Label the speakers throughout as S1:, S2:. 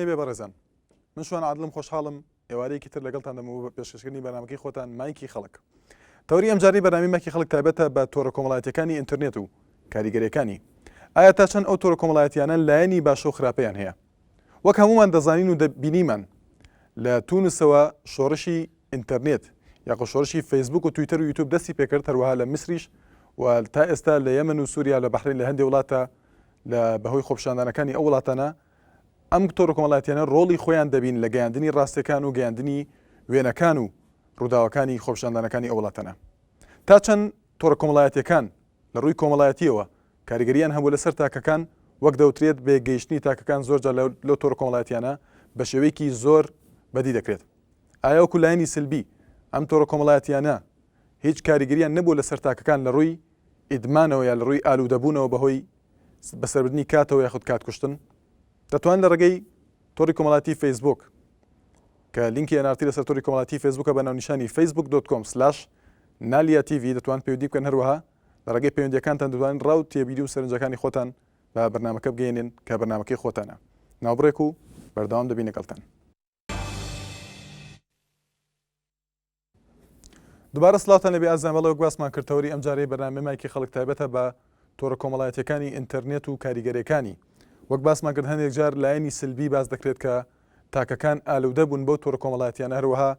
S1: بێ بەڕێزان من شوان عادلم خۆشحاڵم ئێوارەیەکی تر لەگەڵتان دەم و پێشکەشکردنی بەنامەکەی خۆتان مایکی خەڵک تەوری ئەمجاری بەنامی مایکی خەڵک تایبەتە بە تۆڕە کۆمەڵایەتیەکانی ئینتەرنێت و کاریگەریەکانی ئایا تا چەند ئەو تۆڕە کۆمەڵایەتیانە لایەنی باشە و خراپەیان هەیە وەک هەمومان دەزانین و بینیمان لە تونسەوە شۆڕشی ئینتەرنێت یاخۆ شۆڕشی فەیسبوک و تویتەر و یوتیوب دەستی پێکرد هەروەها لە میسریش و تا ئێستا لە یەمەن و سووریا لە بەحرین لە هەندێک وڵاتە لە بەهۆی خۆپیشاندانەکانی ئەو وڵاتانە ئەم تۆڕە کۆمەڵایەتیانە ڕۆڵی خۆیان دەبین لە گەیاندنی ڕاستیەکان و گەیاندنی وێنەکان و ڕووداوەکانی خۆپیشاندانەکانی ئەو وڵاتانە تا چەند تۆڕە کۆمەڵایەتیەکان لە ڕووی کۆمەڵایەتیەوە کاریگەریان هەبوو لەسەر تاکەکان وەک دەوترێت بێگەیشتنی تاکەکان زۆرجار لەو تۆڕە کۆمەڵایەتیانە بە شێوەیەکی زۆر بەدی دەکرێت ئایا وەکو لایەنی سلبی ئەم تۆڕە کۆمەڵایەتیانە هیچ کاریگەریان نەبوو لەسەر تاکەکان لە ڕووی ئیدمانەوە یا لە ڕووی ئالوودەبوونەوە بەهۆی بەسەربردنی کاتەوە یاخود کاتکوشتن دەتوان لە ڕێگەی تۆڕی کۆمەڵایەتی فەیسبوک کە لینکی ئەنارتی لەسەر تۆڕی کۆمەڵایەتی فەیسبوکە بە ناونیشانی facebook.com/naliatv دەتوان پەیوەندی بکەن هەروەها لە ڕێگەی پەیوەندیەکانتان دەتوانن ڕاو تێبیری و سەرنجەکانی خۆتان بە بەرنامەکە بگەێنن کە بەرنامەکەی خۆتانە ناوبڕێک و بەردەوام دەبین لەگەڵتان دووبارە سڵاوتان لەبێ ئازان بەڵێ وەک باسمان کردتەوەری ئەم جارەی بەرنامەی مایکی خەڵک تایبەتە بە تۆڕە کۆمەڵایەتیەکانی ئینتەرنێت و کاریگەریەکانی وەک باسمان کرد هەندێک جار لایەنی سلبی باس دەکرێت کە تاکەکان ئالوودە بوون بەو تۆڕە کۆمەڵایەتیانە هەروەها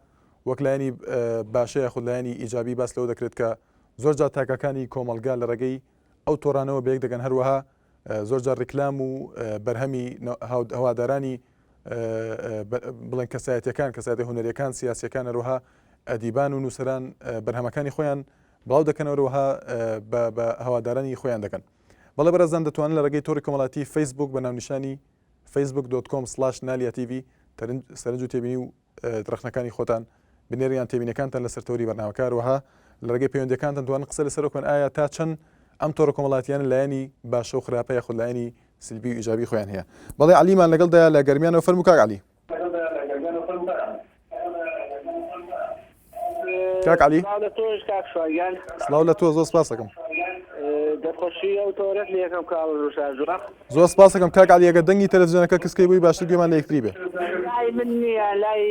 S1: وەک لایەنی باشە یاخود لایەنی ئیجابی باس لەوە دەکرێت کە زۆرجار تاکەکانی کۆمەلگا لە ڕێگەی ئەو تۆڕانەوە بەیەک دەگەن هەروەها زۆرجار ڕیکلام و بەرهەمی هەوادارانی بڵێن کەسایەتیەکان هونەریەکان سیاسیەکان هەروەها ئەدیبان و نووسەران بەرهەمەکانی خۆیان بڵاو دەکەن هەروەها بە هەوادارانی خۆیان دەکەن بەڵێ بەرەزان دەتوانن لە ڕێگەی تۆڕی کۆمەڵایەتی فەیسبوک بە ناونیشانی facebook.com/naliatv سەرنج و تێبینی و درەختنەکانی خۆتان بنێریان تێبینەکانتان لەسەر تۆری بەرنامەکە هەروەها لە ڕێگەی پەیوەندیەکانتان دەتوانن قسە لەسەر بکەن ئایا تا چەند ئەم تۆڕە کۆمەڵایەتیانە لایەنی باشە و خراپە یاخود لایەنی سلبی و ئیجابی خۆیان هەیە بەڵێ عەلیمان لەگەڵدایە لە گەرمیانەوە فەرموو کاک عەلی کاک عەلی سڵاو لە تۆ زۆر سپاس دەکەم زۆر سپاس دەکەم کاک عەلی ئەگەر دەنگی تەلەڤیزیۆنەکە کسکەی بووی باشتر گوێمان لە یەکتری بێ
S2: لای من نییە لای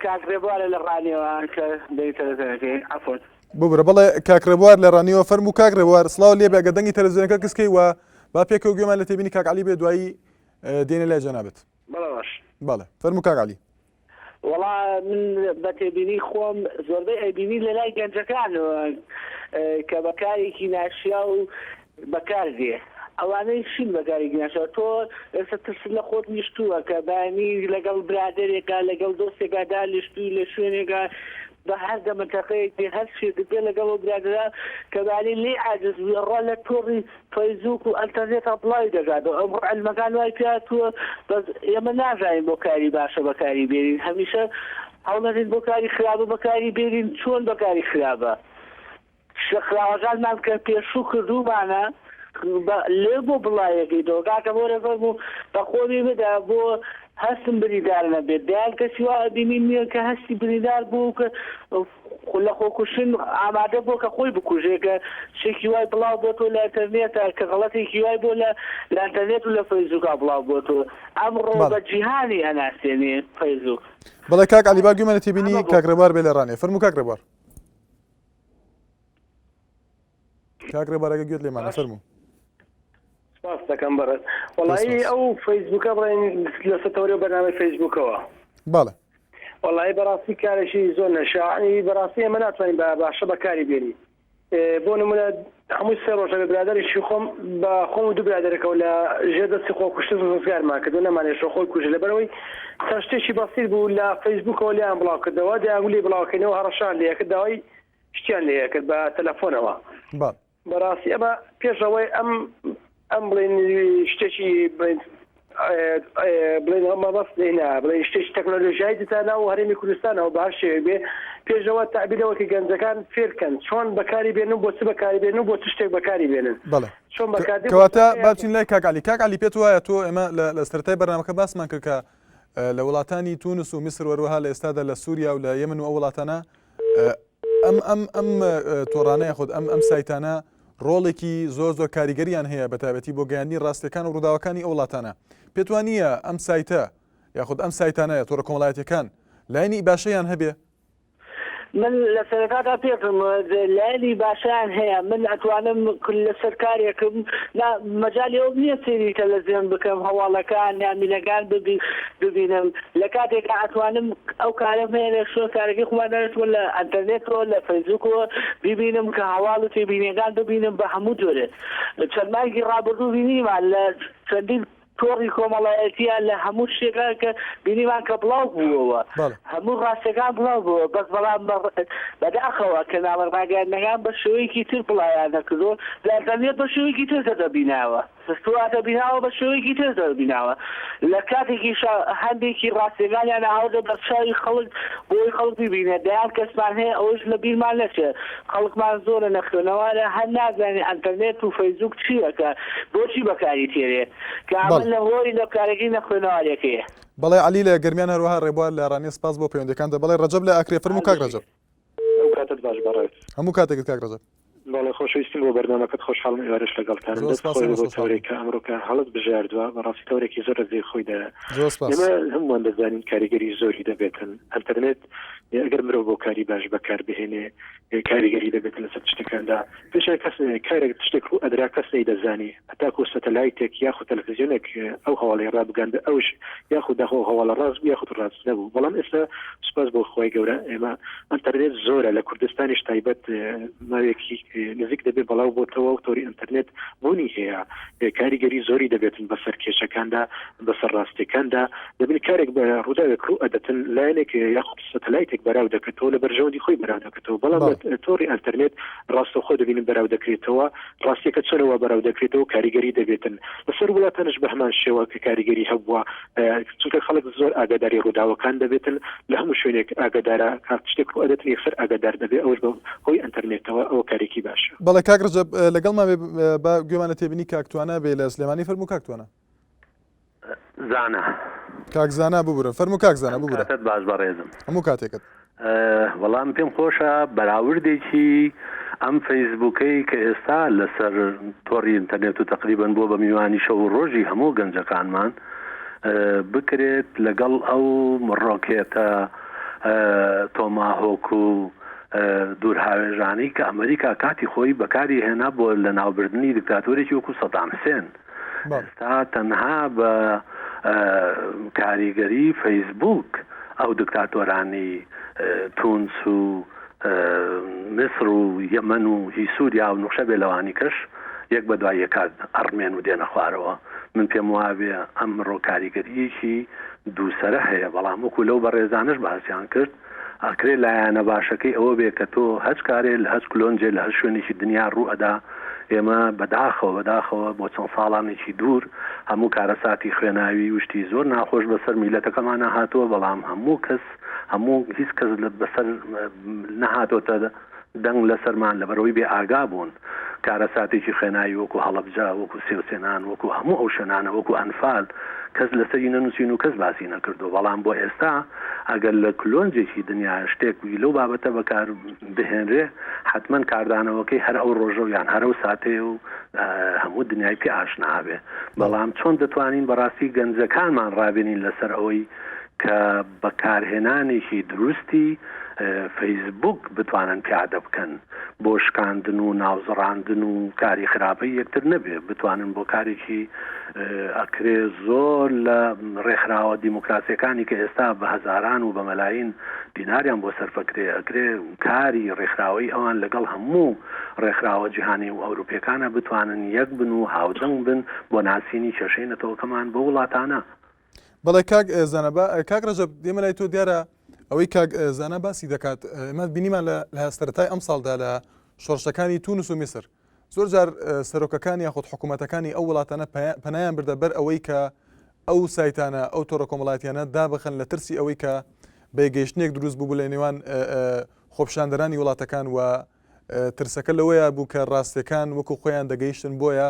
S2: کاکرێبوارە لە ڕانیەوە کە دەنگی تەلەڤیزیۆنەکەی عەفوت
S1: ببرە بەڵێ کاکرێبوار لە ڕانیەوە فەرموو کاکرێبوار سڵاو لێ بێ ئەگەر دەنگی تەلەڤیزیۆنەکە کسکەی وە با پێکەوە گوێمان لە تێبینی کاک عەلی بێ دوایی دێنە لای جەنابەت بەڵێ فەرموو کاک عەلی
S2: وەڵا من بە تێبینی خۆم زۆربەی ئەبینی لە لای گەنجەکانەوە کە بەکارێکی ناشیا و بەکار دێ ئەوانەی شین بەکاری گناشەوە تۆ ئێستا ترس لە خۆت نیشتووە کە بانی لەگەڵ برادێکە لەگەڵ دۆستێکادا لیشتوی لە شوێنێکە بە هەر دەمەتەقەیەکی هەر شێدەبێ لەگەڵ برادرا کە بانی لێ عاجز ڕۆ لە تۆڕی فەیسبوک و ئەنتەرنێتە بڵاوی دەگاتەوە ئەم عیلمەکان وای پێهاتووە بەس ئێمە نازانین بۆ کاری باشە بەکاری بێنین هەمیشە هەوڵەدەین بۆ کاری خراپە بەکاری بێنین چۆن بەکاری خراپە خراوەکانمان کە پێشوو کردومانە لێ بۆ بڵایەکەی دۆگاکە بۆ ڕێفەرم و بە خۆمی بدا بۆ هەستم بریدار نەبێت دیان کەسی وا بینی نییە کە هەستی بریدار بوو کە لە خۆکوشن ئامادە بۆ کە خۆی بکوژێ کە شێکی وای بڵاو بۆ تۆ لە ئینتەرنێتە کە غەڵەتێکی وای بۆ لە ئینتەرنێت و لە فەیسبووکا بڵاو بۆ تۆ ئەمڕۆ بە جیهانی ئەناسێنێ فەیسبووک
S1: بەڵێ کاک عەلی با گوێمان لە تێبینی کاکرێبوار بێ لە ڕانێ فەرموو کاکرێبوار کاکرێبوار ئەگە گوێت لێمانە فەرموو
S3: سپاس دەکەم بەڕێز وەڵایی ئەو فەیسبووکە بڵێن لەسەر تەوری بەرنامەی فەیسبووکەوە
S1: بەڵێ
S3: وەڵایی بەڕاستی کارێکی زۆر نەشاعی بەڕاستی ئێمە ناتوانین باشە بەکاری بێنی بۆ نمونە هەمووی سێ ڕۆژە برادەریشی خۆم بە خۆم و دوو برادەرەکەەوە لە ژێ دەستی خۆکوشتن ڕزگارمان کردو نەمانێشە خۆی کوژە لەبەرەوەی تا شتێکی بەسیط بوو لە فەیسبووکەوە لیان بڵاو کردەوە دەیانگولی بڵاوکەینەوە هەڕەشان لێ کرد داوای شتیان لێ کرد بە تەلەفۆنەوە بەڕاستی ئەمە پێشەوەی ئەم بڵێن شتێکی بڵێن مەبەست لێنا بڵێن شتێکی تەکنۆلۆژیای دتانە و هەرێمی کوردستانەوە باش شێوێ بێ پێشەوە تعبیرەوەکی گەنجەکان فێرکەن چۆن بەکاری بێنن بۆ چ بەکاری بێنن بۆ چ شتێک بەکاری بێنن چۆن بەکاری
S1: کەواتە باچین لای کاک عەلی کاک عەلی پێت وایە تۆ ئێمە لە سەرەتای بەرنامەکە باسمان کرد کە لە وڵاتانی تونس و میسر وەروەها لە ئێستادا لە سووریا و لە یەمن و ئەو وڵاتانە ئەم تۆڕانەیە خۆت ئەم سایتانە ڕۆڵێکی زۆر کاریگەریان هەیە بە تایبەتی بۆ گەیاندنی ڕاستیەکان و ڕووداوەکانی ئەو وڵاتانە پێت وانییە ئەم سایتە یاخود ئەم سایتانەیە تۆڕە کۆمەڵایەتیەکان لایەنی باشەیان هەبێ؟
S2: من لە سەرەتادا پێم لایەنی باشیان هەیە. من ئەتوانم لە سەرکارێکم مەجالی ئەو نییە سێری تەلەڤیزیۆن بکەم هەواڵەکان یامینەکان ببینم لە کاتێکا ئەتوانم ئەو کارم هەیە لە شۆ کارەکەی خۆمان دەرێتوە لە ئەنتەرنێتەوە لە فەیسبووکەوە ببینم کە هەواڵ و تێبینیەکان ببینم بە هەموو جۆرێ. چەند مانگی ڕابردوو بینیمان لە چەندین تۆڕی کۆمەڵایەتیە لە هەموو شتێکان کە بینیمان کە بڵاو بووەوە هەموو ڕاستەکان بڵاو بووە بەس بەڵام بەداخەوە کە ناوەڕاگەاندنەکان بە شێوەیەکی تر بڵایان نەکردو لە ئەنتەرنێت بە شێوەیەکی تر دەبیناوە سواتە بیناوە بە شێوەیەکی تر دەبیناوە لە کاتێکی هەندێکی ڕاستەکانیان هاوردە بەرچاوی خەڵک بۆی خەڵک ببینێت دەیان کەسمان هەیە ئەوش لە بیرمان نەچێت خەڵکمان زۆرە نەخوێنەوەرە هەر نازانێت ئەنتەرنێت و فەیسبووک چییە کە بۆچی بەکاری تێرێ کامل لە هۆی لە کارێکی نەخوێنەوەرێکەیە.
S1: بەڵێ علی لە گرمیان هەروەها ڕێبوار لە ڕانی سپاس بۆ پەیوەندەکاندا. بەڵێ ڕەجەب لە ئاکرێ فەرموو کاک ڕەجەب.
S3: کاتت باش بەڕێز.
S1: هەموو کاتێکت کاک ڕەجەب.
S3: بەڵێ خۆشەویستم بۆ بەرنامەکەت خۆشحاڵم ئێوارش لەگەڵتانم بۆ تەورێکە ئەمڕۆکە هەڵت بژاردووە بەڕاستی تەورێکی زۆر زێ خۆیدا ئێمە هەمووان دەزانین کاریگەری زۆری دەبێتن ئەنتەرنێت ئەگەر مرۆڤ بۆ کاری باش بەکار بهێنێ کاریگەری دەبێت لەسەر شتەکاندا پێشای کەس کارێک شتێک و ئەدرا کەس نەیدەزانی هەتاکو سەتەلایتێک یاخود تەلەڤیزیۆنێک ئەو هەواڵی ڕابگاندە ئەوش یاخود داخۆ هەواڵە ڕاست یاخود ڕاست نەبوو بەڵام ئێستا سوپاس بۆ خۆی گەورە ئێمە ئەنتەرنێت زۆرە لە کوردستانیش تایبەت ماوێکی نزیک دەبێت بەڵاو بۆتەوە و تۆری ئینتەرنێت بوونی هەیە کاریگەری زۆری دەبێتن بەسەر کێشەکاندا بەسەر ڕاستیەکاندا دەبێت کارێک بە ڕووداوێک ڕوو ئەدەتن لایەنێک یاخود سەتەلایتێک بەراو دەکرێتەوە لە بەرژەوەندی خۆی بەراو دەکرێتەوە بەڵام تۆری ئینتەرنێت ڕاستەخۆ دەبینن بەراو دەکرێتەوە ڕاستیەکە چۆنەوە بەراو دەکرێتەوە کاریگەری دەبێتن لەسەر وڵاتانش بە هەمان شێوە کە کاریگەری هەبووە چونکە خەڵک زۆر ئاگاداری ڕووداوەکان دەبێتن لە هەموو شوێنێک ئاگادارە کات شتێک ڕوو ئەدەتن یەکسەر ئاگادار دەبێت ئەوش بە هۆی ئینتەرنێتەوە ئەوە کارێکی باشە.
S1: بەڵێ کاک ڕەجەب لەگەڵمان بە گوێمانە تێبینی کاکتوانە بێ لە سلێمانی فەرموو کاکتوانە
S4: زانە
S1: کاک زانا ببورن فەرموو کاک زانا ببورە
S4: باش بەڕێزم
S1: هەموو کاتێکت.
S4: وەڵام پێم خۆشە بەراوردێکی ئەم فەیسبووکەی کە ئێستا لەسەر تۆڕی ئینتەرنێت و تقریبن بۆ بە میوانی شەو و ڕۆژی هەموو گەنجەکانمان بکرێت لەگەڵ ئەو مڕۆکێتە تۆماهۆک و دوورهاوێژانەی کە ئەمریکا کاتی خۆی بەکاری هێنا بۆ لە ناوبردننی دیکتاتۆرێکی وەکو سەدام حوسێن ئێستا تەنها بە کاریگەری فەیسبووک ئەو دیکتاتۆرانی تونس و مصر و یەمەن و هی سووریا و نوخشە بێلەوانی کەش یەک بە دوای یەکات ئەڕمێن و دێنە خوارەوە من پێم وابێ ئەمڕۆ کاریگەریەکی دووسەرە هەیە بەڵام وەکو لەو بەڕێزانش باسییان کرد ئەکرێ لایەنە باشەکەی ئەوە بێ کە تۆ هەچ کارێ لە هەچ کلۆنجێ لە هەر شوێنێکی دنیا ڕوو ئەدا ئێمە بەداخەوە بۆ چەند ساڵانێکی دوور هەموو کارەساتی خوێناوی وشتی زۆر ناخۆش بەسەر میلەتەکەمانە هاتووە بەڵام هەموو هیچ کەس بەسەر نەهاتۆتە دەنگ لەسەرمان لەبەرەوەی بێ ئاگا بوون کارەساتێکی خوێناوی وەکو هەڵەبجا وەکو سێوسێنان وەکو هەموو ئەو شوێنانە وەکو ئەنفال کەس لەسەری نەنووسین و کەس باسی نەکردو بەڵام بۆ ئێستا ئەگەر لە کلۆنجێکی دنیا شتێکی لەو بابەتە بەکار بهێنرێ حتمما کاردانەوەکەی هەر ئەو ڕۆژە و یان هەر ئەو ساتەیە و هەموو دنیای پێ ئاشنابێ بەڵام چۆن دەتوانین بەڕاستی گەنجەکانمان ڕابێنین لەسەر ئەوەی کە بەکارهێنانێکی دروستی فەیسبووک بتوانن پیادە بکەن بۆ شکاندن و ناوزڕاندن و کاری خراپەی یەکتر نەبێ بتوانن بۆ کارێکی ئەکرێ زۆر لە ڕێکخراوە دیموکراسیەکانی کە ئێستا بە هەزاران و بە مەلاین دیناریان بۆ سەرفەکرێ ئەکرێ کاری ڕێکخراوەی ئەوان لەگەڵ هەموو ڕێکخراوە جیهانی و ئەوروپیەکانە بتوانن یەک بن و هاودەنگ بن بۆ ناسینی کێشەی نەتەوەکەمان بۆ وڵاتانە.
S1: بەڵێ کاک زانە کاک ڕەجەب دێمە لای تۆ دیارە ئەوەی کاک زانە باسی دەکات ئێمە بینیمان لە سەرەتای ئەم ساڵدا لە شۆڕشەکانی تونس و میسر زۆر جار سەرۆکەکانی یاخود حکوومەتەکانی ئەو وڵاتانە پەنایان بردە بەر ئەوەی کە ئەو سایتانە ئەو تۆڕە کۆمەڵایەتیانە دابخەن لە ترسی ئەوەی کە بێگەیشتنێک دروست بوو لە نێوان خۆپشاندەرانی وڵاتەکان و ترسەکە لەوەیە بوو کە ڕاستیەکان وەکو خۆیان دەگەیشتن بۆیە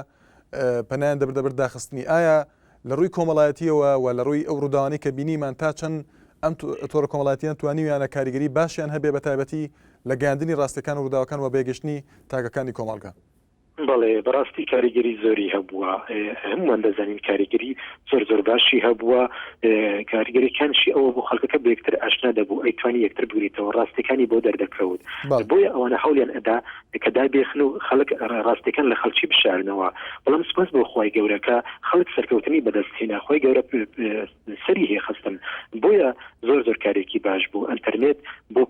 S1: پەنایان دەبردە بەر داخستنی. ئایا لە ڕووی کۆمەڵایەتیەوە و لە ڕووی ئەو ڕووداوانەی کە بینیمان تا چەند ئەم تۆڕە کۆمەڵایەتیان توانیویانە کاریگەری باشیان هەبێ بە تایبەتی لە گەیاندنی ڕاستیەکان و ڕووداوەکان و بێگەشتنی تاگەکانی کۆمەڵگە؟
S5: بەڵێ بەڕاستی کاریگەری زۆری هەبووە هەمووان دەزانین کاریگەری زۆر باشی هەبووە کاریگەریەکانشی ئەوە بۆ خەڵکەکە بەیەکتر ئاشنا دەبوو ئەیتوانی یەکتر بگریتەوە ڕاستیەکانی بۆ دەردەکەوت بۆیە ئەوانە هەوڵیان ئەدا کە دابێخن و خەڵک ڕاستیەکان لە خەڵکی بشارنەوە بەڵام سپاس بۆ خۆی گەورەکە خەڵک سەرکەوتنی بەدەستهێنا خۆی گەورە سەری هەیە خستن بۆیە زۆر کارێکی باش بوو ئەنتەرنێت بۆ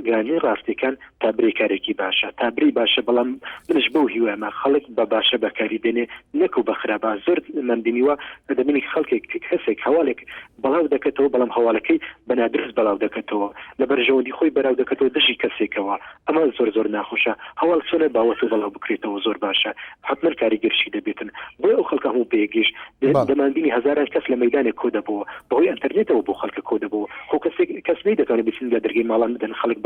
S5: گرانی ڕاستیەکان تا برێ کارێکی باشە تا بری باشە بەڵام منش بەو هیوامە خەڵک بە باشە بەکاری بێنێ نەکو بەخرابە زۆر مندبینیوە دەبینی خەڵکێک کەسێک هەواڵێک بەڵاو دەکەتەوە بەڵام هەواڵەکەی بەنادرست بەڵاو دەکەتەوە لە بەرژەوەندی خۆی بەراو دەکەتەوە دژی کەسێکەوە ئەمە زۆر ناخۆشە هەواڵ چۆنە باوەت و بەڵاو بکرێتەوە زۆر باشە حتمەن کاریگەرشی دەبێتن بۆ ئەو خەڵکە هەموو پێگەیشت دەمانبینی هەزاران کەس لە مەیدانێک کۆ دەبەوە بەهۆی ئەنتەرنێتەوە بۆ خەڵکە کۆ دەبەوە خۆ کەس نەیدەتوانێت بچین لە دەرگەی ماڵان بدەن خەڵک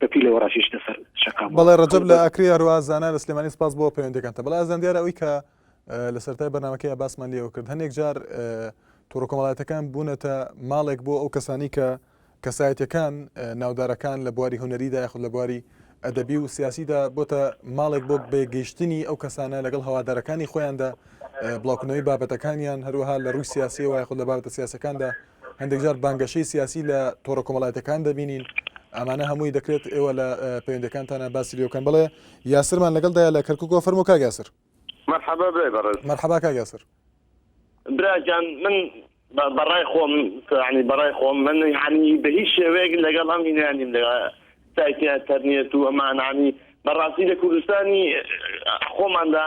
S5: بە پیلەوە ڕاشیشتە سەر شەقام
S1: بەڵێ ڕەجەب لە ئەکری هەروە زانای لە سلێمانی سپاس بۆ پەیوەندەکانتە بەڵام ئازان دیارە ئەوەی کە لە سەرەتای بەرنامەکەی باسمان لێەوە کرد هەندێک جار تۆڕە کۆمەڵایەتەکان بوونەتە ماڵێک بۆ ئەو کەسانی کە کەسایەتیەکان ناودارەکان لە بواری هونەریدا یاخود لە بواری ئەدەبی و سیاسیدا بۆتە ماڵێک بۆ بێگەیشتنی ئەو کەسانە لەگەڵ هەوادارەکانی خۆیاندا بڵاوکردنەوەی بابەتەکانیان هەروەها لە ڕووی سیاسیەوە یاخود لە بابەتە سیاسەکاندا هەندێک جار بانگەشەی سیاسی لە تۆڕە کۆمەڵایەتەکان دەبینین ئەمانە هەمووی دەکرێت ئێوە لە پەیوەندەکانتانە باسی لێوکەن بڵێ یاسرمان لەگەڵدایە لە کەرکووکەوە فەرموو کاک یاسر
S6: مرحبا بێ بەڕێز
S1: مرحبا کاک یاسر
S6: براجان من بەڕای خۆم ینی بەڕای خۆم من ینی بە هیچ شێوەیەک لەگەڵ ئەم هینانیم لە سایتی ئەتەرنێت و ئەمانانی بەڕاستی لە کوردستانی خۆماندا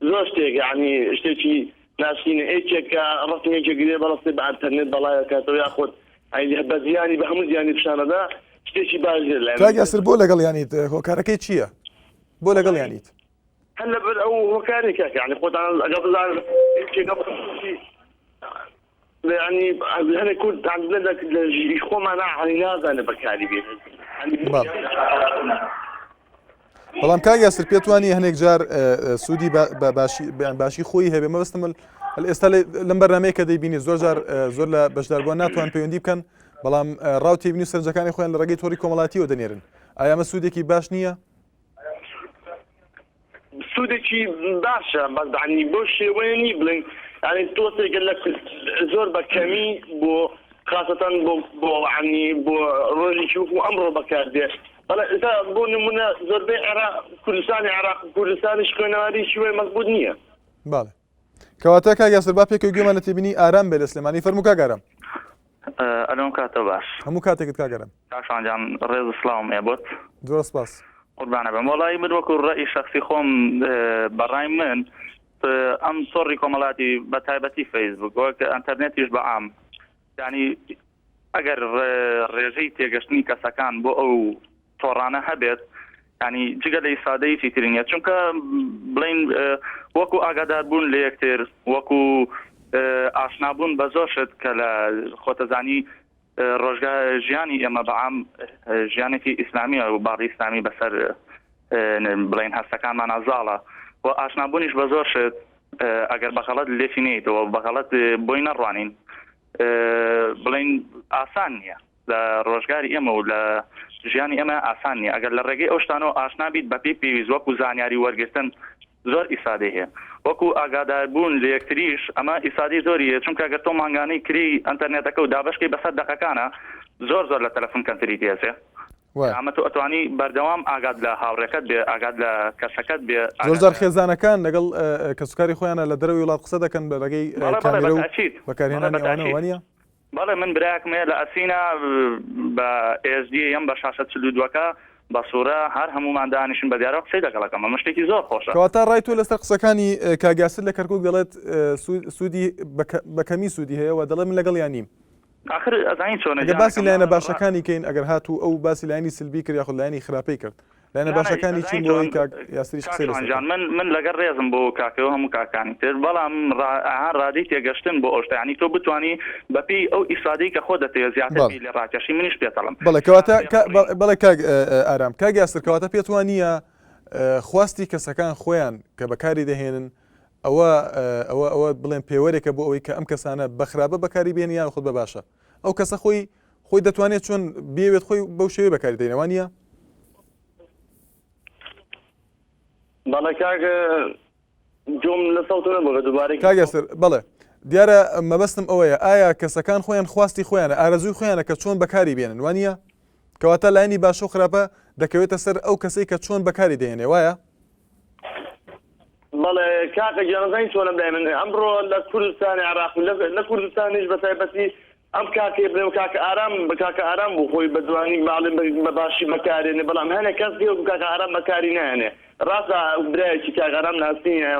S6: زۆر شتێک ینی شتێکی ناسینە ئێکێکە ڕستێکێکگرێ بەڵستی بە ئەتەرنێت بەڵایەکاتەوە یاخۆت بە زیانی بە هەموو زیانی پیشانەدا شتێکی باشێت لە
S1: کاک یاسر بۆ لەگەڵ یانیت هۆکارەکەی چییە بۆ لەگەڵ یانیت
S6: هەر لەبەر ئەو هۆکارێکە ینی خۆتان ئەگەڵ بزان يعني هذا كنت عند بلادك خۆمان نازانێ بەکاری بێت
S1: بەڵام کاک یاسر پێتوانی هەنێک جار سوودی باشی خۆی هەبێ مەبەستم ئێستا لەم بەرنامەیە کە دەیبینی زۆر لە بەشداربووان ناتوان پەیوەندی بکەن بەڵام ڕاو تێبینی و سەرنجەکانی خۆیان لە ڕێگەی تۆڕی کۆمەڵاتیەوە دەنێرن ئایا ئەمە سوودێکی باش نییە؟
S6: سوودێکی باشە بەڵام بۆ شێوەیە نی بڵێن يعني توصل لك زور بكمي بو خاصة بو عني بو رولي يشوفوا أمره بكاردي بلا إذا بو نمونا زور بي عراق كردستان شكوناري شوي مضبوط نية.
S1: بالي. كواتا كا ياسر بابي كي يجي مالتي بني آرام بالإسلاماني فرمو كا قرام.
S7: ألون كاتو باش.
S1: همو كاتك كا قرام.
S7: عشان جان رئيس الإسلام يبوت.
S1: دور سباس.
S7: قربانا بهم والله يمدوك الرأي الشخصي خوم براي من ئەم سۆڕی کۆمەڵاتی بە تایبەتی فەیسبوک وەک ئەنتەرنێتیش بە عام یعنی ئەگەر ڕێژەی تێگەشتنی کەسەکان بۆ ئەو تۆڕانە هەبێت ینی جگە لە ئیسادەیەکی ترینە چونکە بڵین وەکو ئاگاداربوون لە یەکتر وەکو ئاشنابوون بە زۆر شت کە لە خۆتەزانی ڕۆژگا ژیانی ئێمە بە عام ژیانێکی ئیسلامیە و باڕی ئیسلامی بەسەر بڵین هەستەکانمان ئازاڵە و ئاشنابوونیش بە زۆر شت ئەگەر بەخەڵەت لێفینێتەوە بەخەڵەت بۆی نەڕوانین بڵین ئاسان نییە لە ڕۆژگاری ئێمە و لە ژیانی ئێمە ئاسان نییە ئەگەر لە ڕێگەی ئەو شتانەوە ئاشنابیت بە پێی پێویست وەکو زانیاری وەرگرتن زۆر ئیسادەی هەیە وەکو ئاگاداربوون لە یەکتریش ئەمە ئیسادی زۆریە چونکە ئەگەر تۆ مانگانەی کری ئەنتەرنێتەکە و دابشکەی بەسەر دەقەکانە زۆر لە تەلەفۆن کەنتری دێسێ ئەمە تۆ ئەتوانی بەردەوام ئاگاد لە هاوڕێکەت بێ ئاگاد لە کەسەکەت بێ
S1: زۆر خێزانەکان لەگەڵ کەسوکاری خۆیانە لە دەرەوەی وڵات قسە دەکەن بە ڕێگەی کامێرە و بەکارهێنانی ئەوانە وانە
S7: بەڵێ من براکمێ لە ئەسینە بە ئSD ئەم بە شاشە 42 بە سوورە هەر هەمومان دانیشن بە دیارە قسەی دەگەڵەکەم ئەمە شتێکی زۆر خۆشە
S1: کەواتە ڕای تۆ لەسەر قسەکانی کاگاسر لە کەرکووک دەڵێت سوودی بەکەمی سوودی هەیە و دەڵێ من لەگەڵ یانیم
S7: آخر ئەزانی چۆنە
S1: ئەگەر باسی لایەنە باشەکانی کەین ئەگەر هاتوو ئەو باسی لایەنی سلبی کرد یاخود لایەنی خراپەی کرد لایەنە باشەکانی چین بۆی یاسریش قسەی لەسەر
S7: من لەگەڵ ڕێزم بۆ کاکەوە هەموو کاکانی تر بەڵام ڕادەی تێگەشتن بۆ ئەو شتانی تۆ بتوانی بەپێی ئەو ئیسادەی کە خۆ دەتەوێت زیاتر لە ڕاکێشی منیش پێتەڵم
S1: بەڵێ کەواتە بەڵێ کاک ئارام کاک یاسر کەواتە پێت وانییە خواستی کەسەکان خۆیان کە بەکاری دەهێنن ئەوە بڵێن پێوەرێکە بۆ ئەوەی کە ئەم کەسانە بەخراپە بەکاری بێنن یان خۆت بە باشە ئەو کەسە خۆی دەتوانێت چۆن بێوێت خۆی بەو شێوەیە بەکاری دێنەوە نیە
S6: بەڵێ کاکە جۆم لە سەوتە نەبووە دووبارەی
S1: کاگەسر بڵێ دیارە مەبەستم ئەوەیە ئایا کەسەکان خۆیان خواستی خۆیانە ئارەزووی خۆیانە کە چۆن بەکاری بێنن وانە کەواتە لایەنی باش و خراپە دەکەوێتە سەر ئەو کەسەی کە چۆن بەکاری دێنێ وایە
S6: بەڵێ کاکە گیانەکانی چۆنە بڵێ من ئەمڕۆ لە کوردستانی عراق لە کوردستانیش بەتایبەتی ئەم کاکێ بڵێ کاکە ئارام بە کاکە ئارام بوو خۆی بە جوانی باڵێ بە باشی بەکارێنێ بەڵام هەنێ کەس دێ کاکە ئارام بەکاری نایەنێ ڕاستە برایەکی کاکە ئارام ناسینە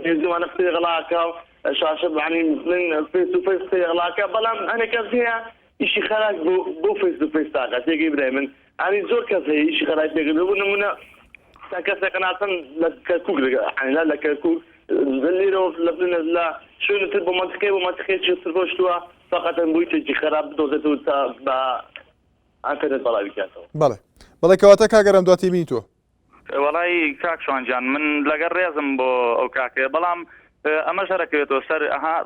S6: بێزوانە فێغڵاکە و شاشە عنی من فیس و فیس فێغڵاکە بەڵام هەنێ کەس هەیە ئیشی خەراک بۆ فیس و فیس تاکە تێگەی برای من ئەنی زۆر کەس هەیە ئیشی خەراک تێگەی بوو نمونە کەسێک ناسن لە کەرکوک لە کەرکوک لێرەوە لە شوێنتر بۆ منتقەیەکی سرۆشتووە فقط بوویتێکی خراپ بدۆزێتەوە تا بە ئەنتەرنێت بەڵاوی کاتەوە
S1: بەڵێ کەواتە کاگەرم دواتێ بینی تۆ
S7: وەڵی کاک شوانجان من لەگەڵ ڕێزم بۆ ئەو کاکەیە بەڵام ئەمە شەرەکەوێتەوە سەر ئەها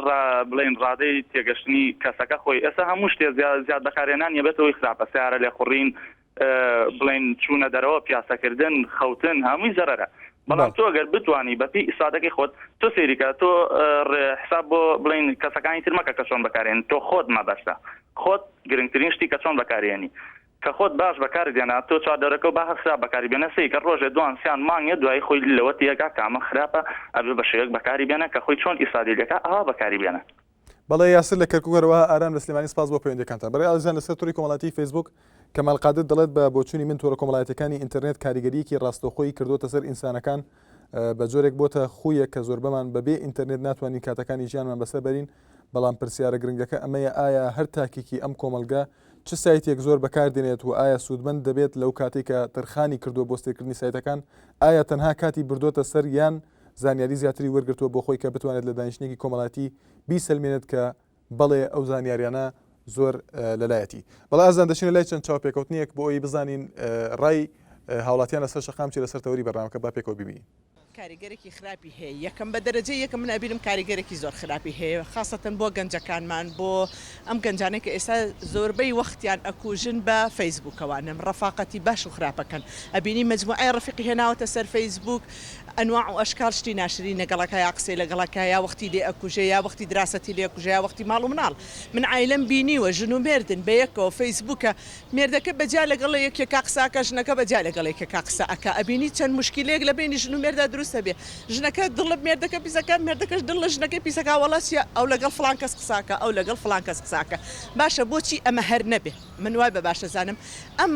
S7: بڵێن ڕادەی تێگەشتنی کەسەکە خۆی ئێستا هەموو شتێ زیاد بەکارێنان یەبێتەوەی خراپە سیارە لێ خوڕین بڵێن چوونە دەرەوە پیاسەکردن خەوتن هەمووی زەرەرە بەڵام تۆ ئەگەر بتوانی بەپی ئیسادەکەی خۆت تۆ سێریکە تۆ حساب بۆ بڵێن کەسەکانی تر مەکە کە چۆن بەکارێن تۆ خۆت مەبەستە خۆت گرنگترین شتی کە چۆن بەکارێنی کە خۆت باش بەکاری دێنا تۆ چادەرەکە و باخسا بەکاری بێنە سی کە ڕۆژێ دوان سیان مانگە دوای خۆی لەوە تێگا کامە خراپە ئەبێ بە شێوەیەک بەکاری بێنە کە خۆی چۆن ئیسادیلەکە ئەوا بەکاری بێنە
S1: بەڵێ یاسر لە کەرکووکەرەوە ئارام لە سلێمانی سپاس بۆ پەیوەندیەکانتان بەڕێ ئازیزان لەسەر تووری کۆمەڵایەتی فەیسبوک کەمال قادر دەڵێت بە بۆچوونی من تۆرە کۆمەڵایەتەکانی ئینتەرنێت کاریگەریەکی ڕاستەوخۆیی کردوتە سەر ئینسانەکان بە جۆرێک بۆتە خویە کە زۆربەمان بەبێ ئینتەرنێت ناتوانین کاتەکانی ژیانمان بەسەر بەرین بەڵام پرسیارە گرنگەکە ئەمەیە ئایا هەر تاکێکی ئەم کۆمەلگا چ سایتێک زۆر بەکاردێنێت و ئایا سوودمەند دەبێت لەو کاتێک کە تەرخانی کردووە بۆ سێکردنی سایتەکان ئایا تەنها کاتی بردوتە سەر یان زانیاری زیاتری وەرگرتووە بۆ خۆی کە بتوانێت لە دانیشتێکی کۆمەڵایەتی بیسەلمێنێت کە بەڵێ ئەو زانیاریانە زۆر لەلایەتی بەڵام ئازان دەچینە لای چەند چاوپێکەوتنیەک بۆ ئەوی بزانین ڕای هاوڵاتیان لەسەر شەقام چی لەسەر تەوری بەڕنامەکە با پێکەوە ببینین
S8: کاریگەرێکی خراپی هەیە یەکەم بە دەرەجە یەکەم من ئەبینم کاریگەرێکی زۆر خراپی هەیە خاصەتەن بۆ گەنجەکانمان بۆ ئەم گەنجانەی کە ئێستا زۆربەی وەختیان ئەکوژن بە فەیسبووکەوانم ڕەفاقەتی باش و خراپەکەن ئەبینی مجموعەی ڕفیقی هێناوەتە سەر فەیسبووک ئەنواع و ئەشکال شتی ناشری نەگەڵەکە یا قسەی لەگەڵەکە یا وەختی لێ ئەکوژێ یا وەختی دراسەتی لێ کوژە یا وەختی ماڵ و مناڵ من عیلەم بینیوە ژن و مێردن بە یەکەوە فەیسبووکە مێردەکە بەجا لەگەڵ یەکێکا قساکە ژنەکە بەجا لەگەڵ یەکێکا قسە ئەکا ئەبینی چەند مشکلەیەک لە بینی ژن و مێردا دروستە بێ ژنەکە دڵ مێردەکە پیسەکە مێردەکەش دڵ لە ژنەکەی پیسەکە وەڵاسیە ئەو لەگەڵ فڵان کەس قساکە ئەو لەگەڵ فڵان کەس قساکە باشە بۆچی ئەمە هەر نەبێ من وای بە باشە زانم ئەم